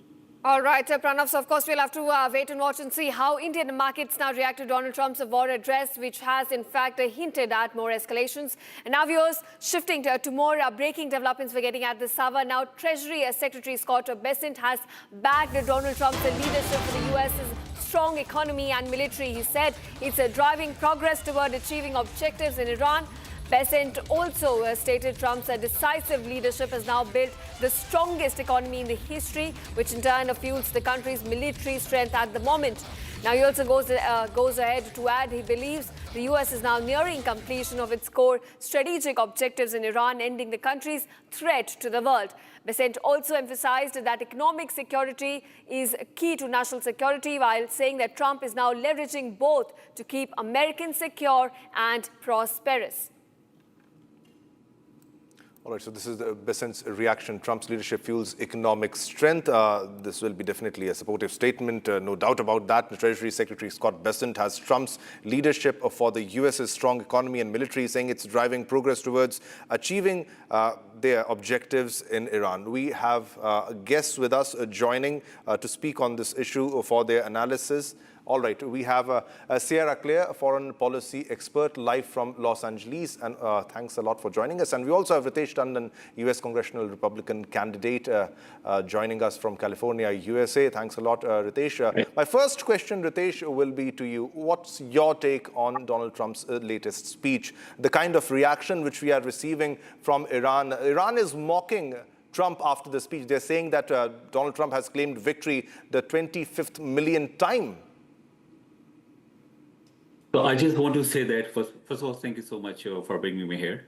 All right, Pranav, so of course we'll have to wait and watch and see how Indian markets now react to Donald Trump's war address, which has in fact hinted at more escalations. And now, viewers, shifting to more breaking developments we're getting at this hour. Now, Treasury Secretary Scott Bessent has backed Donald Trump's leadership for the U.S.'s strong economy and military. He said it's driving progress toward achieving objectives in Iran. Bessent also stated Trump's decisive leadership has now built the strongest economy in the history, which in turn fuels the country's military strength at the moment. Now, he also goes ahead to add he believes the U.S. is now nearing completion of its core strategic objectives in Iran, ending the country's threat to the world. Bessent also emphasized that economic security is key to national security, while saying that Trump is now leveraging both to keep Americans secure and prosperous. All right, so this is Bessent's reaction. Trump's leadership fuels economic strength. This will be definitely a supportive statement, no doubt about that. The Treasury Secretary Scott Bessent has Trump's leadership for the U.S.'s strong economy and military, saying it's driving progress towards achieving their objectives in Iran. We have guests with us joining to speak on this issue for their analysis. All right, we have Sierra Claire, a foreign policy expert, live from Los Angeles, and thanks a lot for joining us. And we also have Ritesh Tandon, U.S. congressional Republican candidate, joining us from California, USA. Thanks a lot, Ritesh. My first question, Ritesh, will be to you. What's your take on Donald Trump's latest speech? The kind of reaction which we are receiving from Iran. Iran is mocking Trump after the speech. They're saying that Donald Trump has claimed victory the 25th millionth time. So I just want to say that, first of all, thank you so much for bringing me here.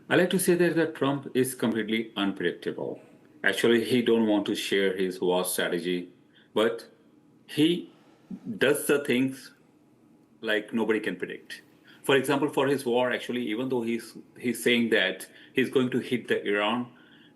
I like to say that Trump is completely unpredictable. Actually, he don't want to share his war strategy, but he does the things like nobody can predict. For example, for his war, actually, even though he's saying that he's going to hit the Iran,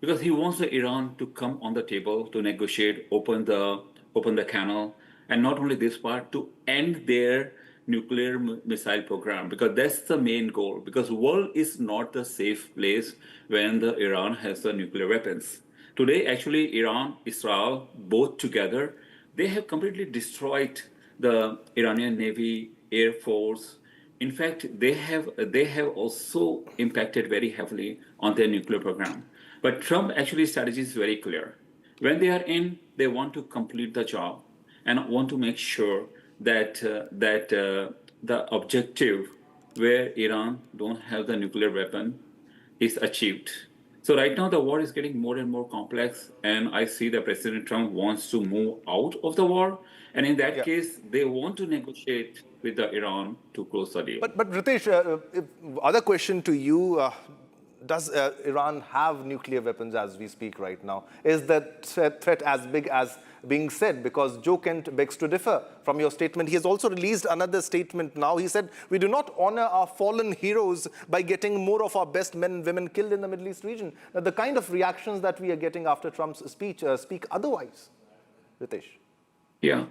because he wants the Iran to come on the table to negotiate, open the canal, and not only this part, to end their nuclear missile program, because that's the main goal, because the world is not the safe place when the Iran has the nuclear weapons. Today, actually, Iran, Israel, both together, they have completely destroyed the Iranian Navy, Air Force. In fact, they have also impacted very heavily on their nuclear program. But Trump actually strategy is very clear. When they are in, they want to complete the job and want to make sure that the objective where Iran don't have the nuclear weapon is achieved. So right now the war is getting more and more complex, and I see that President Trump wants to move out of the war, and in that case they want to negotiate with the Iran to close the deal. But Ritesh, other question to you. Does Iran have nuclear weapons as we speak right now? Is that threat as big as being said? Because Joe Kent begs to differ from your statement. He has also released another statement now. He said, we do not honor our fallen heroes by getting more of our best men and women killed in the Middle East region. Now, the kind of reactions that we are getting after Trump's speech speak otherwise. Ritesh. Yeah.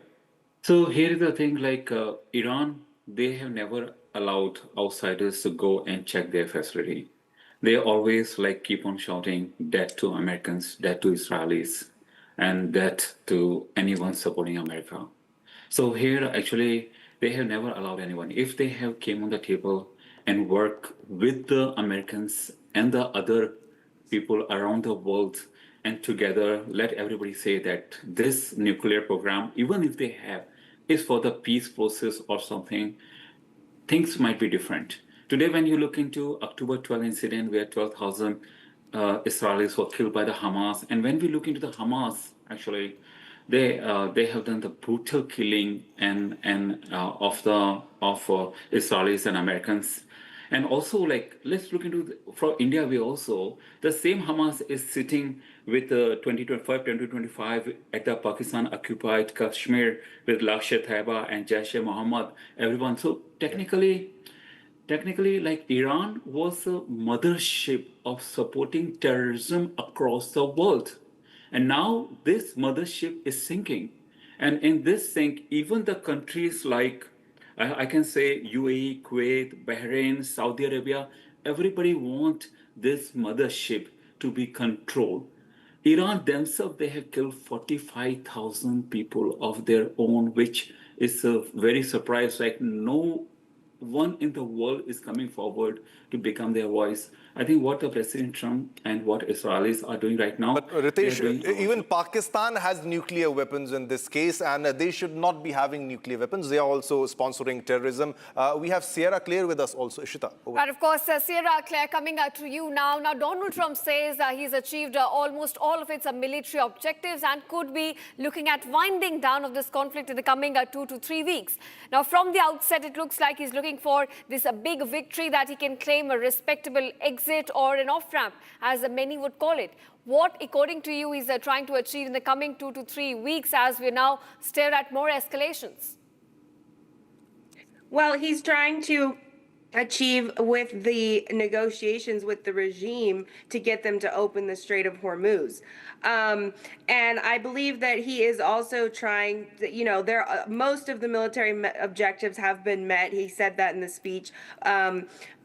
So here is the thing, like Iran, they have never allowed outsiders to go and check their facility. They always keep on shouting death to Americans, death to Israelis, and death to anyone supporting America. So here, actually, they have never allowed anyone. If they have came on the table and work with the Americans and the other people around the world, and together let everybody say that this nuclear program, even if they have, is for the peace process or something, things might be different. Today, when you look into October 12 incident where 12,000 Israelis were killed by the Hamas, and when we look into the Hamas, actually, they have done the brutal killing of Israelis and Americans, and also let's look into for India. We also the same Hamas is sitting with 2025 at the Pakistan occupied Kashmir with Lashkar-e-Taiba and Jaish-e-Mohammed, everyone. So technically, Iran was a mothership of supporting terrorism across the world. And now this mothership is sinking. And in this sink, even the countries like, I can say UAE, Kuwait, Bahrain, Saudi Arabia, everybody want this mothership to be controlled. Iran themselves, they have killed 45,000 people of their own, which is a very surprise. No one in the world is coming forward to become their voice. I think what the President Trump and what Israelis are doing right now. But Ritesh, even Pakistan has nuclear weapons in this case, and they should not be having nuclear weapons. They are also sponsoring terrorism. We have Sierra Claire with us also. Ishita. And of course, Sierra Claire, coming to you now. Now, Donald Trump says he's achieved almost all of its military objectives and could be looking at winding down of this conflict in the coming 2 to 3 weeks. Now, from the outset, it looks like he's looking for this big victory that he can claim a respectable exit or an off-ramp, as many would call it. What, according to you, is trying to achieve in the coming 2 to 3 weeks as we now stare at more escalations? Well, he's trying to achieve with the negotiations with the regime to get them to open the Strait of Hormuz. And I believe that he is also trying, most of the military objectives have been met. He said that in the speech.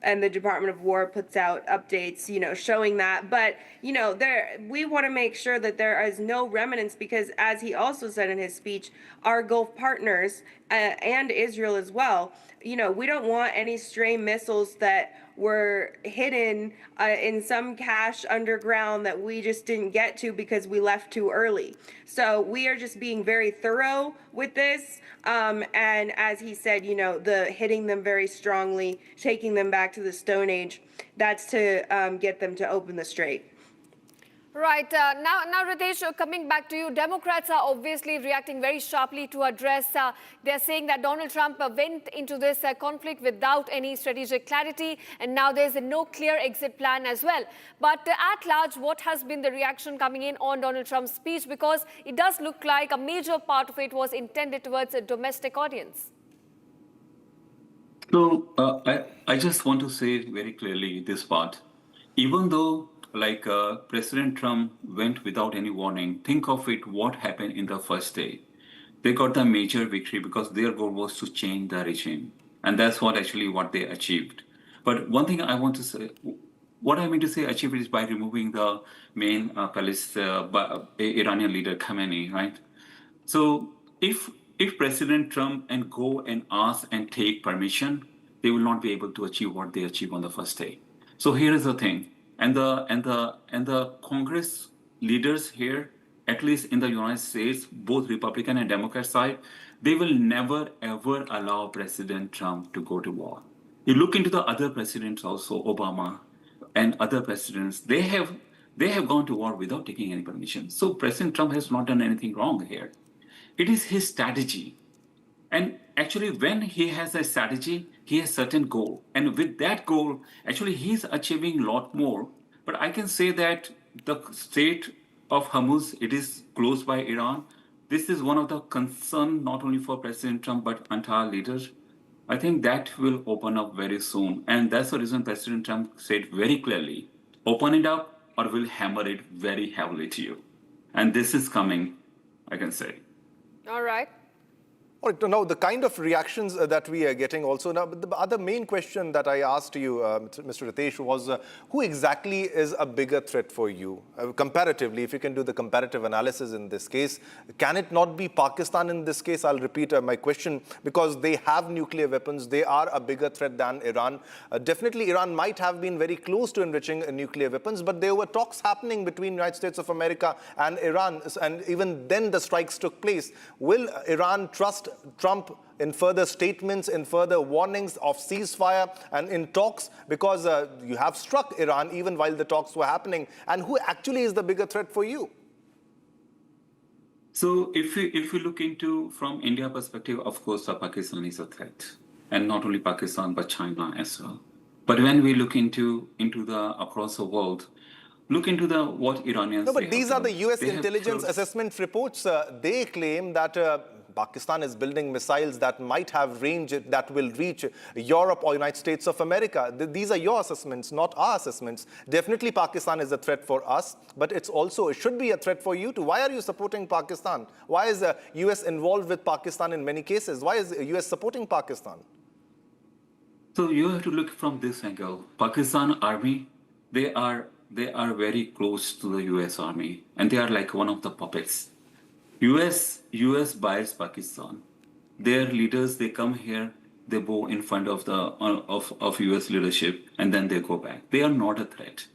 And the Department of War puts out updates, showing that. But, we want to make sure that there is no remnants because, as he also said in his speech, our Gulf partners and Israel as well, we don't want any stray missiles that were hidden in some cache underground that we just didn't get to because we left too early. So we are just being very thorough with this. And as he said, the hitting them very strongly, taking them back to the Stone Age, that's to get them to open the strait. Right. Now, Ritesh, coming back to you, Democrats are obviously reacting very sharply to address. They're saying that Donald Trump went into this conflict without any strategic clarity, and now there's no clear exit plan as well. But at large, what has been the reaction coming in on Donald Trump's speech? Because it does look like a major part of it was intended towards a domestic audience. So I just want to say very clearly this part. Even though President Trump went without any warning, think of it, what happened in the first day. They got the major victory because their goal was to change the regime. And that's what they achieved. But one thing I want to say, what I mean to say achieved is by removing the main Iranian leader Khamenei, right? So if President Trump and go and ask and take permission, they will not be able to achieve what they achieved on the first day. So here is the thing. And the Congress leaders here, at least in the United States, both Republican and Democrat side, they will never ever allow President Trump to go to war. You look into the other presidents also, Obama and other presidents, they have gone to war without taking any permission. So President Trump has not done anything wrong here. It is his strategy. And actually, when he has a strategy, he has a certain goal. And with that goal, actually, he's achieving a lot more. But I can say that the Strait of Hormuz, it is closed by Iran. This is one of the concerns, not only for President Trump, but entire leaders. I think that will open up very soon. And that's the reason President Trump said very clearly, open it up or we'll hammer it very heavily to you. And this is coming, I can say. All right. All right, now, the kind of reactions that we are getting also. Now, the other main question that I asked you, Mr. Ritesh, was who exactly is a bigger threat for you? Comparatively, if you can do the comparative analysis in this case, can it not be Pakistan in this case? I'll repeat my question, because they have nuclear weapons. They are a bigger threat than Iran. Definitely, Iran might have been very close to enriching nuclear weapons, but there were talks happening between the United States of America and Iran, and even then the strikes took place. Will Iran trust Trump in further statements, in further warnings of ceasefire and in talks? Because you have struck Iran even while the talks were happening. And who actually is the bigger threat for you? So if you look into from India perspective, of course, Pakistan is a threat. And not only Pakistan, but China as well. But when we look into the across the world, look into what Iranians. No, but these are the U.S. intelligence assessment reports. They claim that Pakistan is building missiles that might have range that will reach Europe or United States of America. These are your assessments, not our assessments. Definitely Pakistan is a threat for us, but it should be a threat for you too. Why are you supporting Pakistan? Why is the US involved with Pakistan in many cases? Why is the US supporting Pakistan? So you have to look from this angle. Pakistan army, they are very close to the US army, and they are like one of the puppets. US buys Pakistan. Their leaders, they come here, they bow in front of of US leadership, and then they go back. They are not a threat.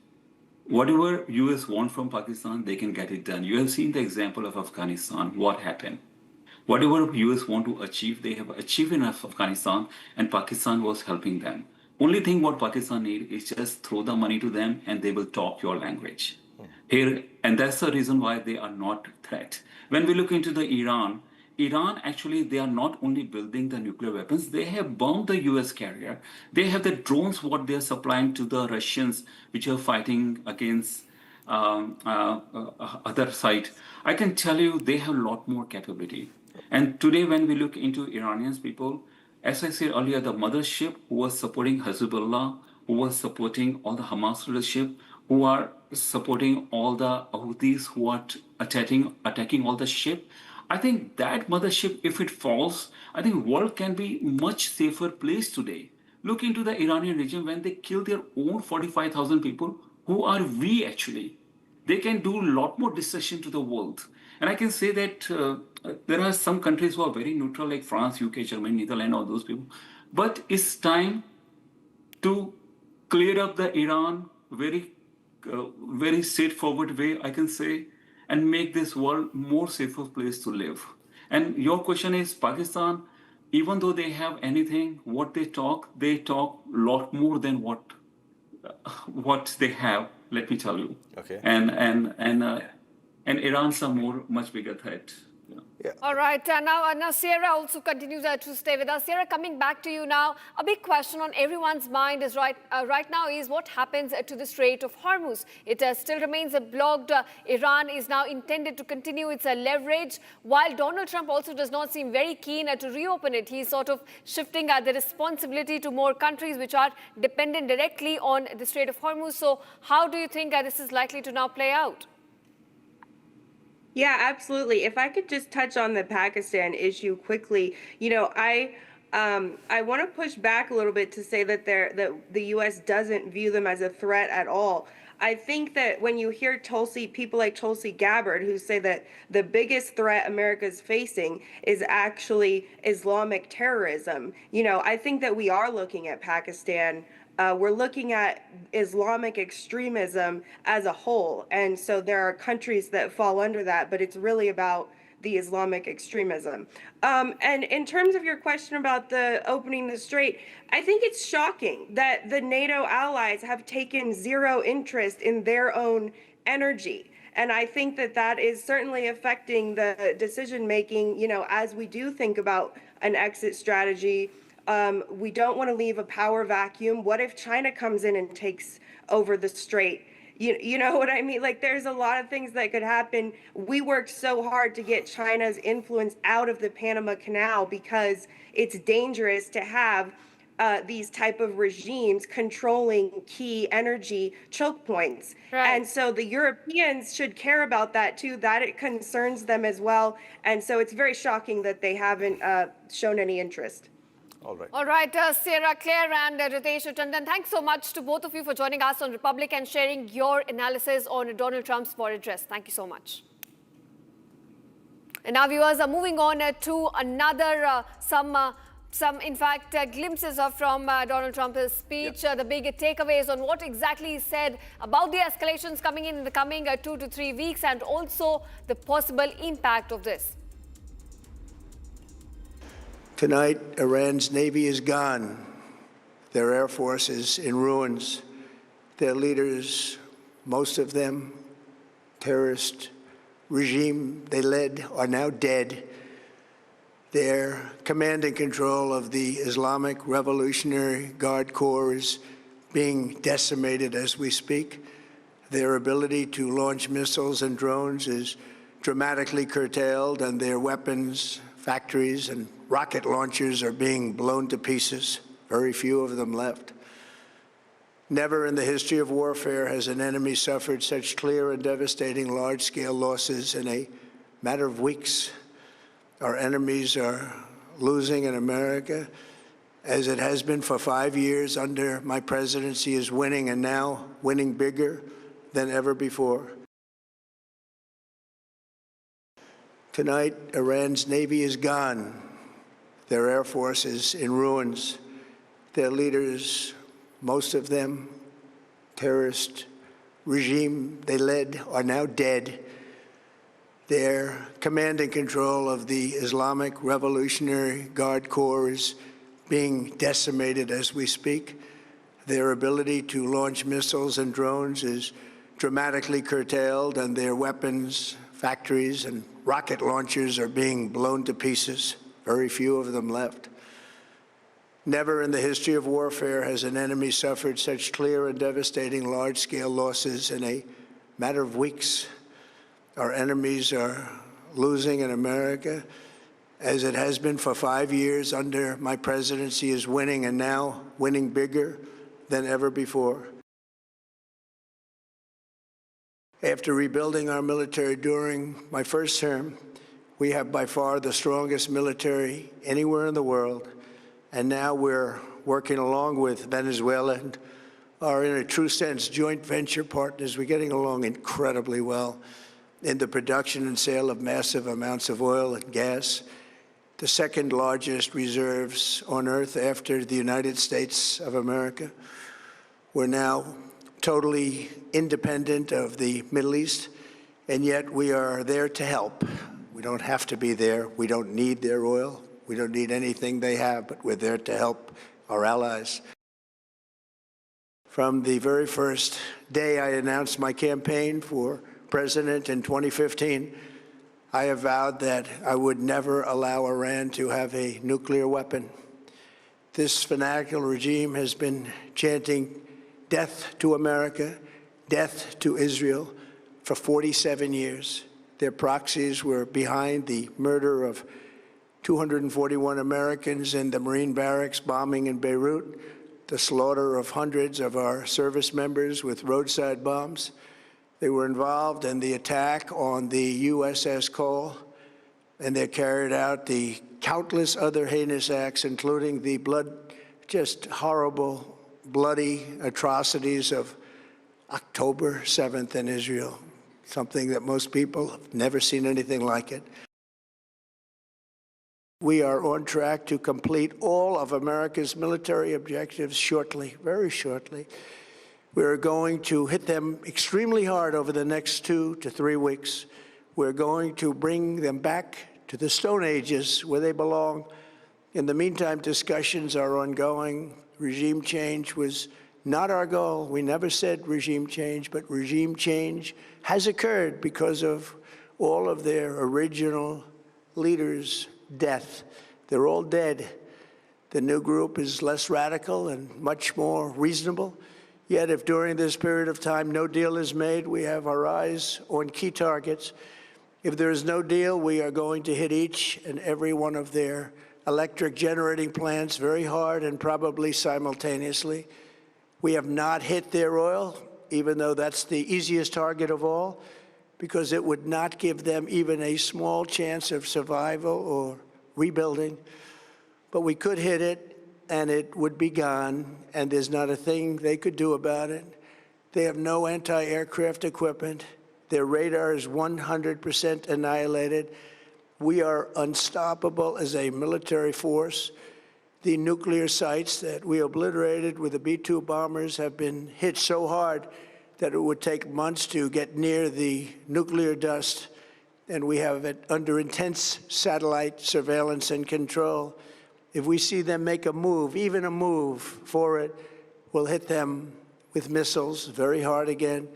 Whatever US want from Pakistan, they can get it done. You have seen the example of Afghanistan, what happened. Whatever US want to achieve, they have achieved in Afghanistan, and Pakistan was helping them. Only thing what Pakistan need is just throw the money to them, and they will talk your language. Here, and that's the reason why they are not threat. When we look into the Iran actually, they are not only building the nuclear weapons, they have bombed the US carrier. They have the drones, what they are supplying to the Russians, which are fighting against other side. I can tell you they have a lot more capability. And today, when we look into Iranians people, As I said earlier, the mothership who was supporting Hezbollah, who was supporting all the Hamas leadership, who are supporting all the Houthis who are attacking all the ship. I think that mothership, if it falls, I think world can be much safer place today. Look into the Iranian regime when they kill their own 45,000 people. Who are we actually? They can do a lot more destruction to the world. And I can say that there are some countries who are very neutral, like France, UK, Germany, Netherlands, all those people. But it's time to clear up the Iran very straightforward way, I can say, and make this world more safer place to live. And your question is, Pakistan, even though they have anything, what they talk a lot more than what they have, let me tell you. Okay. And Iran's a much bigger threat. Yeah. All right, now Sierra also continues to stay with us. Sierra, coming back to you now, a big question on everyone's mind is right now is what happens to the Strait of Hormuz. It still remains blocked. Iran is now intended to continue its leverage, while Donald Trump also does not seem very keen to reopen it. He's sort of shifting the responsibility to more countries which are dependent directly on the Strait of Hormuz. So how do you think this is likely to now play out? Yeah, absolutely. If I could just touch on the Pakistan issue quickly, I want to push back a little bit to say that the U.S. doesn't view them as a threat at all. I think that when you hear people like Tulsi Gabbard, who say that the biggest threat America's facing is actually Islamic terrorism, I think that we are looking at Pakistan. We're looking at Islamic extremism as a whole. And so there are countries that fall under that, but it's really about the Islamic extremism. And in terms of your question about the opening the strait, I think it's shocking that the NATO allies have taken zero interest in their own energy. And I think that that is certainly affecting the decision making, as we do think about an exit strategy. We don't want to leave a power vacuum. What if China comes in and takes over the strait? You know what I mean? Like, there's a lot of things that could happen. We worked so hard to get China's influence out of the Panama Canal because it's dangerous to have these type of regimes controlling key energy choke points. Right. And so the Europeans should care about that too, that it concerns them as well. And so it's very shocking that they haven't shown any interest. All right, Sarah, Claire and Ritesh Tandon, thanks so much to both of you for joining us on Republic and sharing your analysis on Donald Trump's foreign address. Thank you so much. And now viewers are moving on to another, in fact, glimpses from Donald Trump's speech, the big takeaways on what exactly he said about the escalations coming in the coming 2 to 3 weeks and also the possible impact of this. Tonight, Iran's Navy is gone. Their Air Force is in ruins. Their leaders, most of them, terrorist regime they led, are now dead. Their command and control of the Islamic Revolutionary Guard Corps is being decimated as we speak. Their ability to launch missiles and drones is dramatically curtailed, and their weapons, factories, and rocket launchers are being blown to pieces, very few of them left. Never in the history of warfare has an enemy suffered such clear and devastating large-scale losses in a matter of weeks. Our enemies are losing, and America, as it has been for 5 years under my presidency, is winning, and now winning bigger than ever before. Tonight, Iran's Navy is gone. Their Air Force is in ruins. Their leaders, most of them, terrorist regime they led, are now dead. Their command and control of the Islamic Revolutionary Guard Corps is being decimated as we speak. Their ability to launch missiles and drones is dramatically curtailed, and their weapons, factories, and rocket launchers are being blown to pieces, very few of them left. Never in the history of warfare has an enemy suffered such clear and devastating large-scale losses in a matter of weeks. Our enemies are losing, and America, as it has been for 5 years under my presidency, is winning, and now winning bigger than ever before. After rebuilding our military during my first term, we have by far the strongest military anywhere in the world, and now we're working along with Venezuela and are, in a true sense, joint venture partners. We're getting along incredibly well in the production and sale of massive amounts of oil and gas, the second largest reserves on Earth after the United States of America. We're now totally independent of the Middle East, and yet we are there to help. We don't have to be there. We don't need their oil. We don't need anything they have, but we're there to help our allies. From the very first day I announced my campaign for president in 2015, I have vowed that I would never allow Iran to have a nuclear weapon. This fanatical regime has been chanting death to America, death to Israel for 47 years. Their proxies were behind the murder of 241 Americans in the Marine barracks bombing in Beirut, the slaughter of hundreds of our service members with roadside bombs. They were involved in the attack on the USS Cole, and they carried out the countless other heinous acts, including the just horrible, bloody atrocities of October 7th in Israel, something that most people have never seen anything like it. We are on track to complete all of America's military objectives shortly, very shortly. We are going to hit them extremely hard over the next 2 to 3 weeks. We're going to bring them back to the Stone Ages where they belong. In the meantime, discussions are ongoing. Regime change was not our goal. We never said regime change, but regime change has occurred because of all of their original leaders' death. They're all dead. The new group is less radical and much more reasonable. Yet if during this period of time no deal is made, we have our eyes on key targets. If there is no deal, we are going to hit each and every one of their electric generating plants very hard and probably simultaneously. We have not hit their oil, even though that's the easiest target of all, because it would not give them even a small chance of survival or rebuilding. But we could hit it, and it would be gone, and there's not a thing they could do about it. They have no anti-aircraft equipment. Their radar is 100% annihilated. We are unstoppable as a military force. The nuclear sites that we obliterated with the B-2 bombers have been hit so hard that it would take months to get near the nuclear dust, and we have it under intense satellite surveillance and control. If we see them make a move, even a move for it, we'll hit them with missiles very hard again.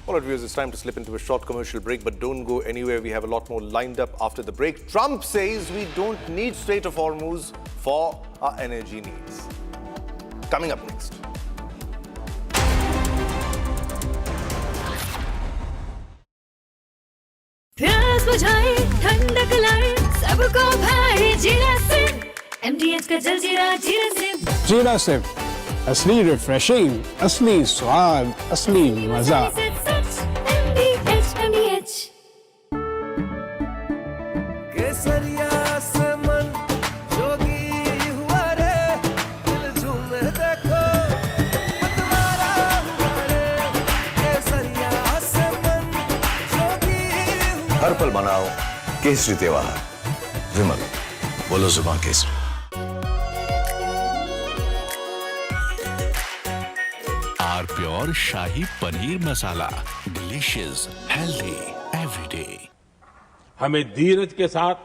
All right, viewers, it's time to slip into a short commercial break, but don't go anywhere. We have a lot more lined up after the break. Trump says we don't need Strait of Hormuz for our energy needs. Coming up next. प्यास बुझाए ठंडक लाए सबको भाई जीरा Singh MDH का जलजीरा जीरा सिंह जीरा सिर्फ असली रिफ्रेशिंग, असली स्वाद, असली मजा। MDH केसरिया से मन जोगी हुआ रे, दिल झूमे देखो मतवारा हुआ रे, केसरिया से मन जोगी हुआ। हर पल मनाओ केसरी त्योहार। विमल, बोलो जुबान केसरी। R pure shahi paneer masala, delicious, healthy everyday. हमें धीरज के साथ,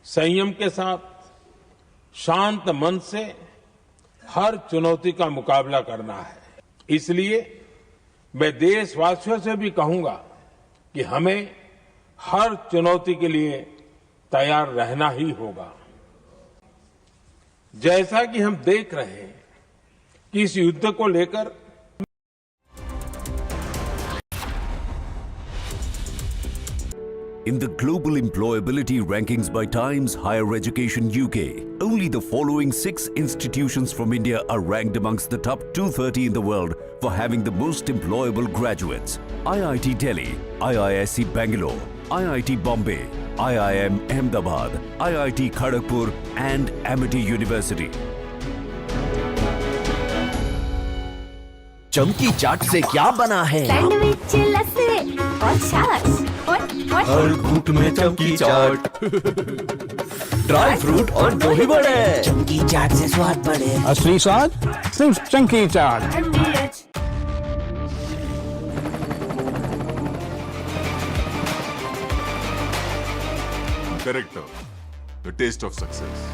संयम के साथ, शांत मन से हर चुनौती का मुकाबला करना है। इसलिए मैं देशवासियों से भी कहूंगा कि हमें हर चुनौती के लिए तैयार रहना ही होगा। जैसा कि हम देख रहे हैं कि इस युद्ध को लेकर In the global employability rankings by Times Higher Education UK, only the following 6 institutions from India are ranked amongst the top 230 in the world for having the most employable graduates. IIT Delhi, IISc Bangalore, IIT Bombay, IIM Ahmedabad, IIT Kharagpur and Amity University. चमकी चाट से क्या बना है? Sandwich लस्सी और छाछ और हर घूंट में चमकी चाट, ड्राई फ्रूट और दही बड़े। चमकी चाट से स्वाद बढ़े। असली स्वाद सिर्फ chunky chaat. Character, the taste of success.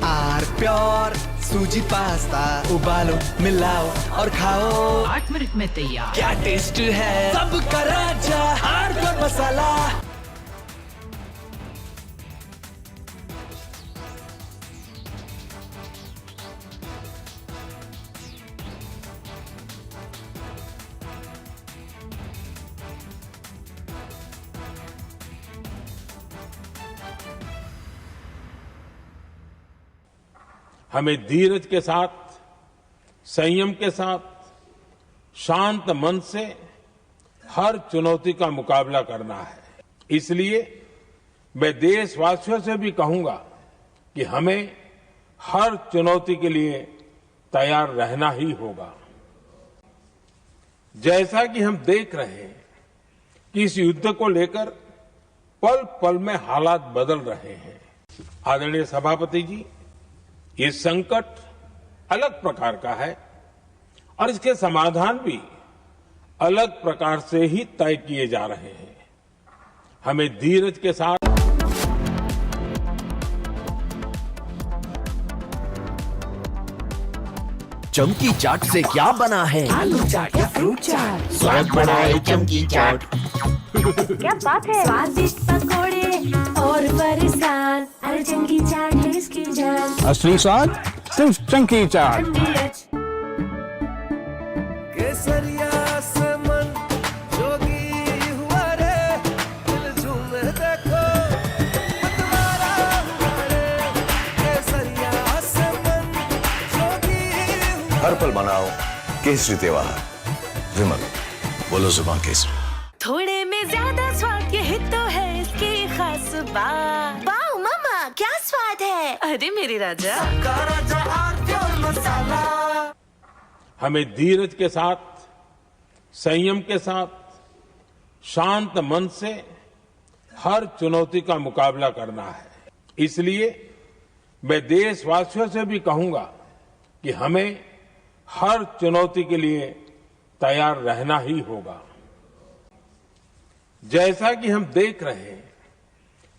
R pure सूजी पास्ता उबालो मिलाओ और खाओ 8 मिनट में तैयार। क्या टेस्ट है सबका राजा आर प्योर मसाला। हमें धीरज के साथ, संयम के साथ, शांत मन से हर चुनौती का मुकाबला करना है। इसलिए मैं देशवासियों से भी कहूंगा कि हमें हर चुनौती के लिए तैयार रहना ही होगा। जैसा कि हम देख रहे हैं कि इस युद्ध को लेकर पल पल में हालात बदल रहे हैं। आदरणीय सभापति जी, ये संकट अलग प्रकार का है और इसके समाधान भी अलग प्रकार से ही तय किए जा रहे हैं। हमें धीरज के साथ चमकी चाट से क्या बना है? आलू चाट या फ्रूट चाट, स्वाद बढ़ाए चमकी चाट। क्या बात है? स्वादिष्ट पकोड़े और बरसान, अरे चंकी चाट है इसकी जान। असली स्वाद सिर्फ चंकी चाट। केसरिया से मन जोगी हुआ रे, दिल झूमे देखो मतवारा हुआ रे। केसरिया से मन जोगी हुआ। हर पल मनाओ केसरी त्योहार। विमल, बोलो जुबान केसरी। थोड़े में ज्यादा स्वाद, यही तो है इसकी खास बात। वाओ मामा, क्या स्वाद है? अरे मेरे राजा, सबका राजा आर प्योर मसाला। हमें धीरज के साथ, संयम के साथ, शांत मन से हर चुनौती का मुकाबला करना है। इसलिए मैं देशवासियों से भी कहूंगा कि हमें हर चुनौती के लिए तैयार रहना ही होगा। जैसा कि हम देख रहे हैं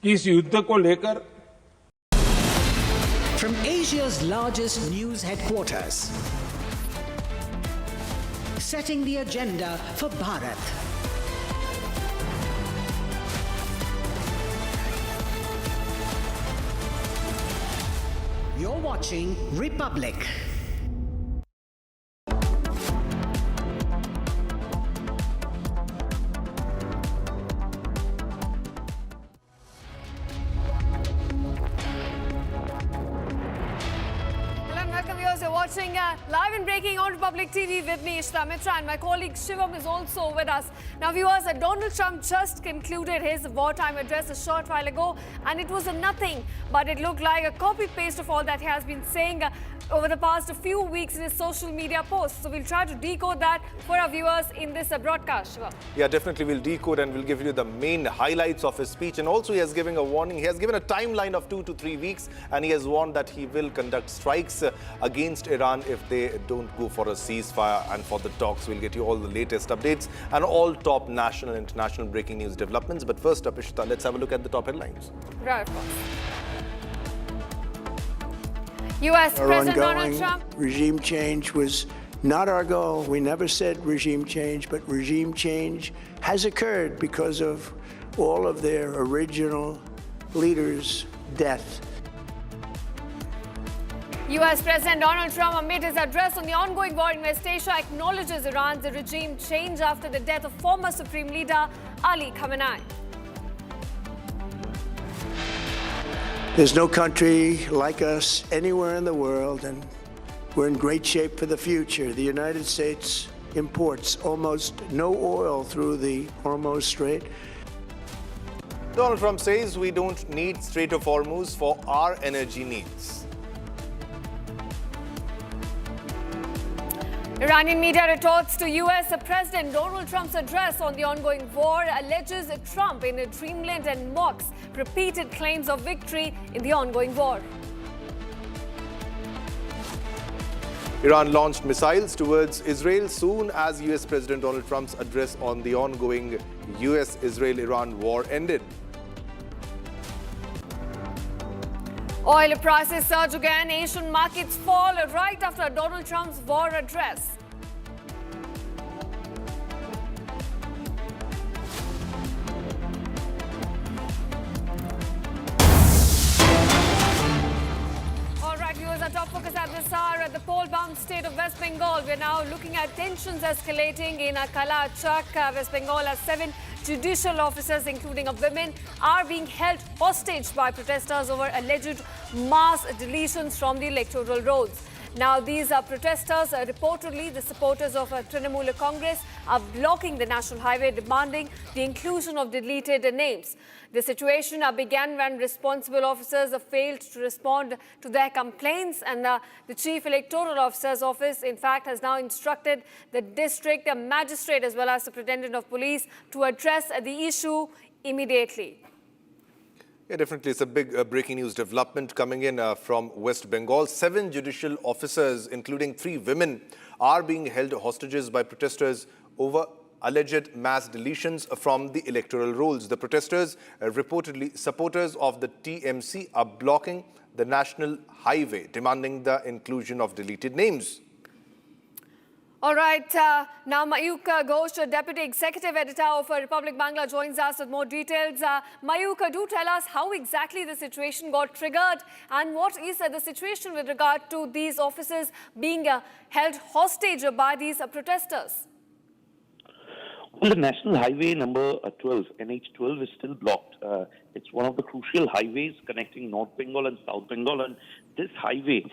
कि इस युद्ध को लेकर From Asia's largest news headquarters, setting the agenda for Bharat. You're watching Republic. Watching live and breaking on Republic TV with me, Ishita Mitra, and my colleague Shivam is also with us. Now, viewers, Donald Trump just concluded his wartime address a short while ago, and it was a nothing, but it looked like a copy-paste of all that he has been saying over the past few weeks in his social media posts. So we'll try to decode that for our viewers in this broadcast, Shiva. Yeah, definitely we'll decode and we'll give you the main highlights of his speech. And also he has given a warning. He has given a timeline of 2 to 3 weeks, and he has warned that he will conduct strikes against Iran if they don't go for a ceasefire and for the talks. We'll get you all the latest updates and all top national and international breaking news developments. But first up, Ishita, let's have a look at the top headlines. Right, of course. U.S. President Donald Trump. Regime change was not our goal. We never said regime change, but regime change has occurred because of all of their original leaders' death. U.S. President Donald Trump, amid his address on the ongoing war in West Asia, acknowledges Iran's regime change after the death of former Supreme Leader Ali Khamenei. There's no country like us anywhere in the world, and we're in great shape for the future. The United States imports almost no oil through the Hormuz Strait. Donald Trump says we don't need Strait of Hormuz for our energy needs. Iranian media retorts to US President Donald Trump's address on the ongoing war, alleges Trump in a dreamland and mocks repeated claims of victory in the ongoing war. Iran launched missiles towards Israel soon as US President Donald Trump's address on the ongoing US-Israel-Iran war ended. Oil prices surge again. Asian markets fall right after Donald Trump's war address. All right, viewers, our top focus at this hour at the poll-bound state of West Bengal. We're now looking at tensions escalating in Kalachak. West Bengal has 7 judicial officers, including a woman, are being held hostage by protesters over alleged mass deletions from the electoral rolls. Now, these protesters, reportedly the supporters of Trinamool Congress, are blocking the national highway, demanding the inclusion of deleted names. The situation began when responsible officers failed to respond to their complaints, and the Chief Electoral Officer's office, in fact, has now instructed the district magistrate as well as the Superintendent of Police to address the issue immediately. Yeah, definitely. It's a big breaking news development coming in from West Bengal. 7 judicial officers, including 3 women, are being held hostages by protesters over alleged mass deletions from the electoral rolls. The protesters, reportedly supporters of the TMC, are blocking the national highway, demanding the inclusion of deleted names. All right, now Mayuk Ghosh, Deputy Executive Editor of Republic Bangla, joins us with more details. Mayuk, do tell us how exactly the situation got triggered and what is the situation with regard to these officers being held hostage by these protesters? Well, the national highway number 12, NH12, is still blocked. It's one of the crucial highways connecting North Bengal and South Bengal, and this highway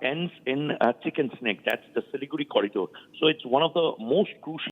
ends in Chicken Snake. That's the Siliguri corridor. So it's one of the most crucial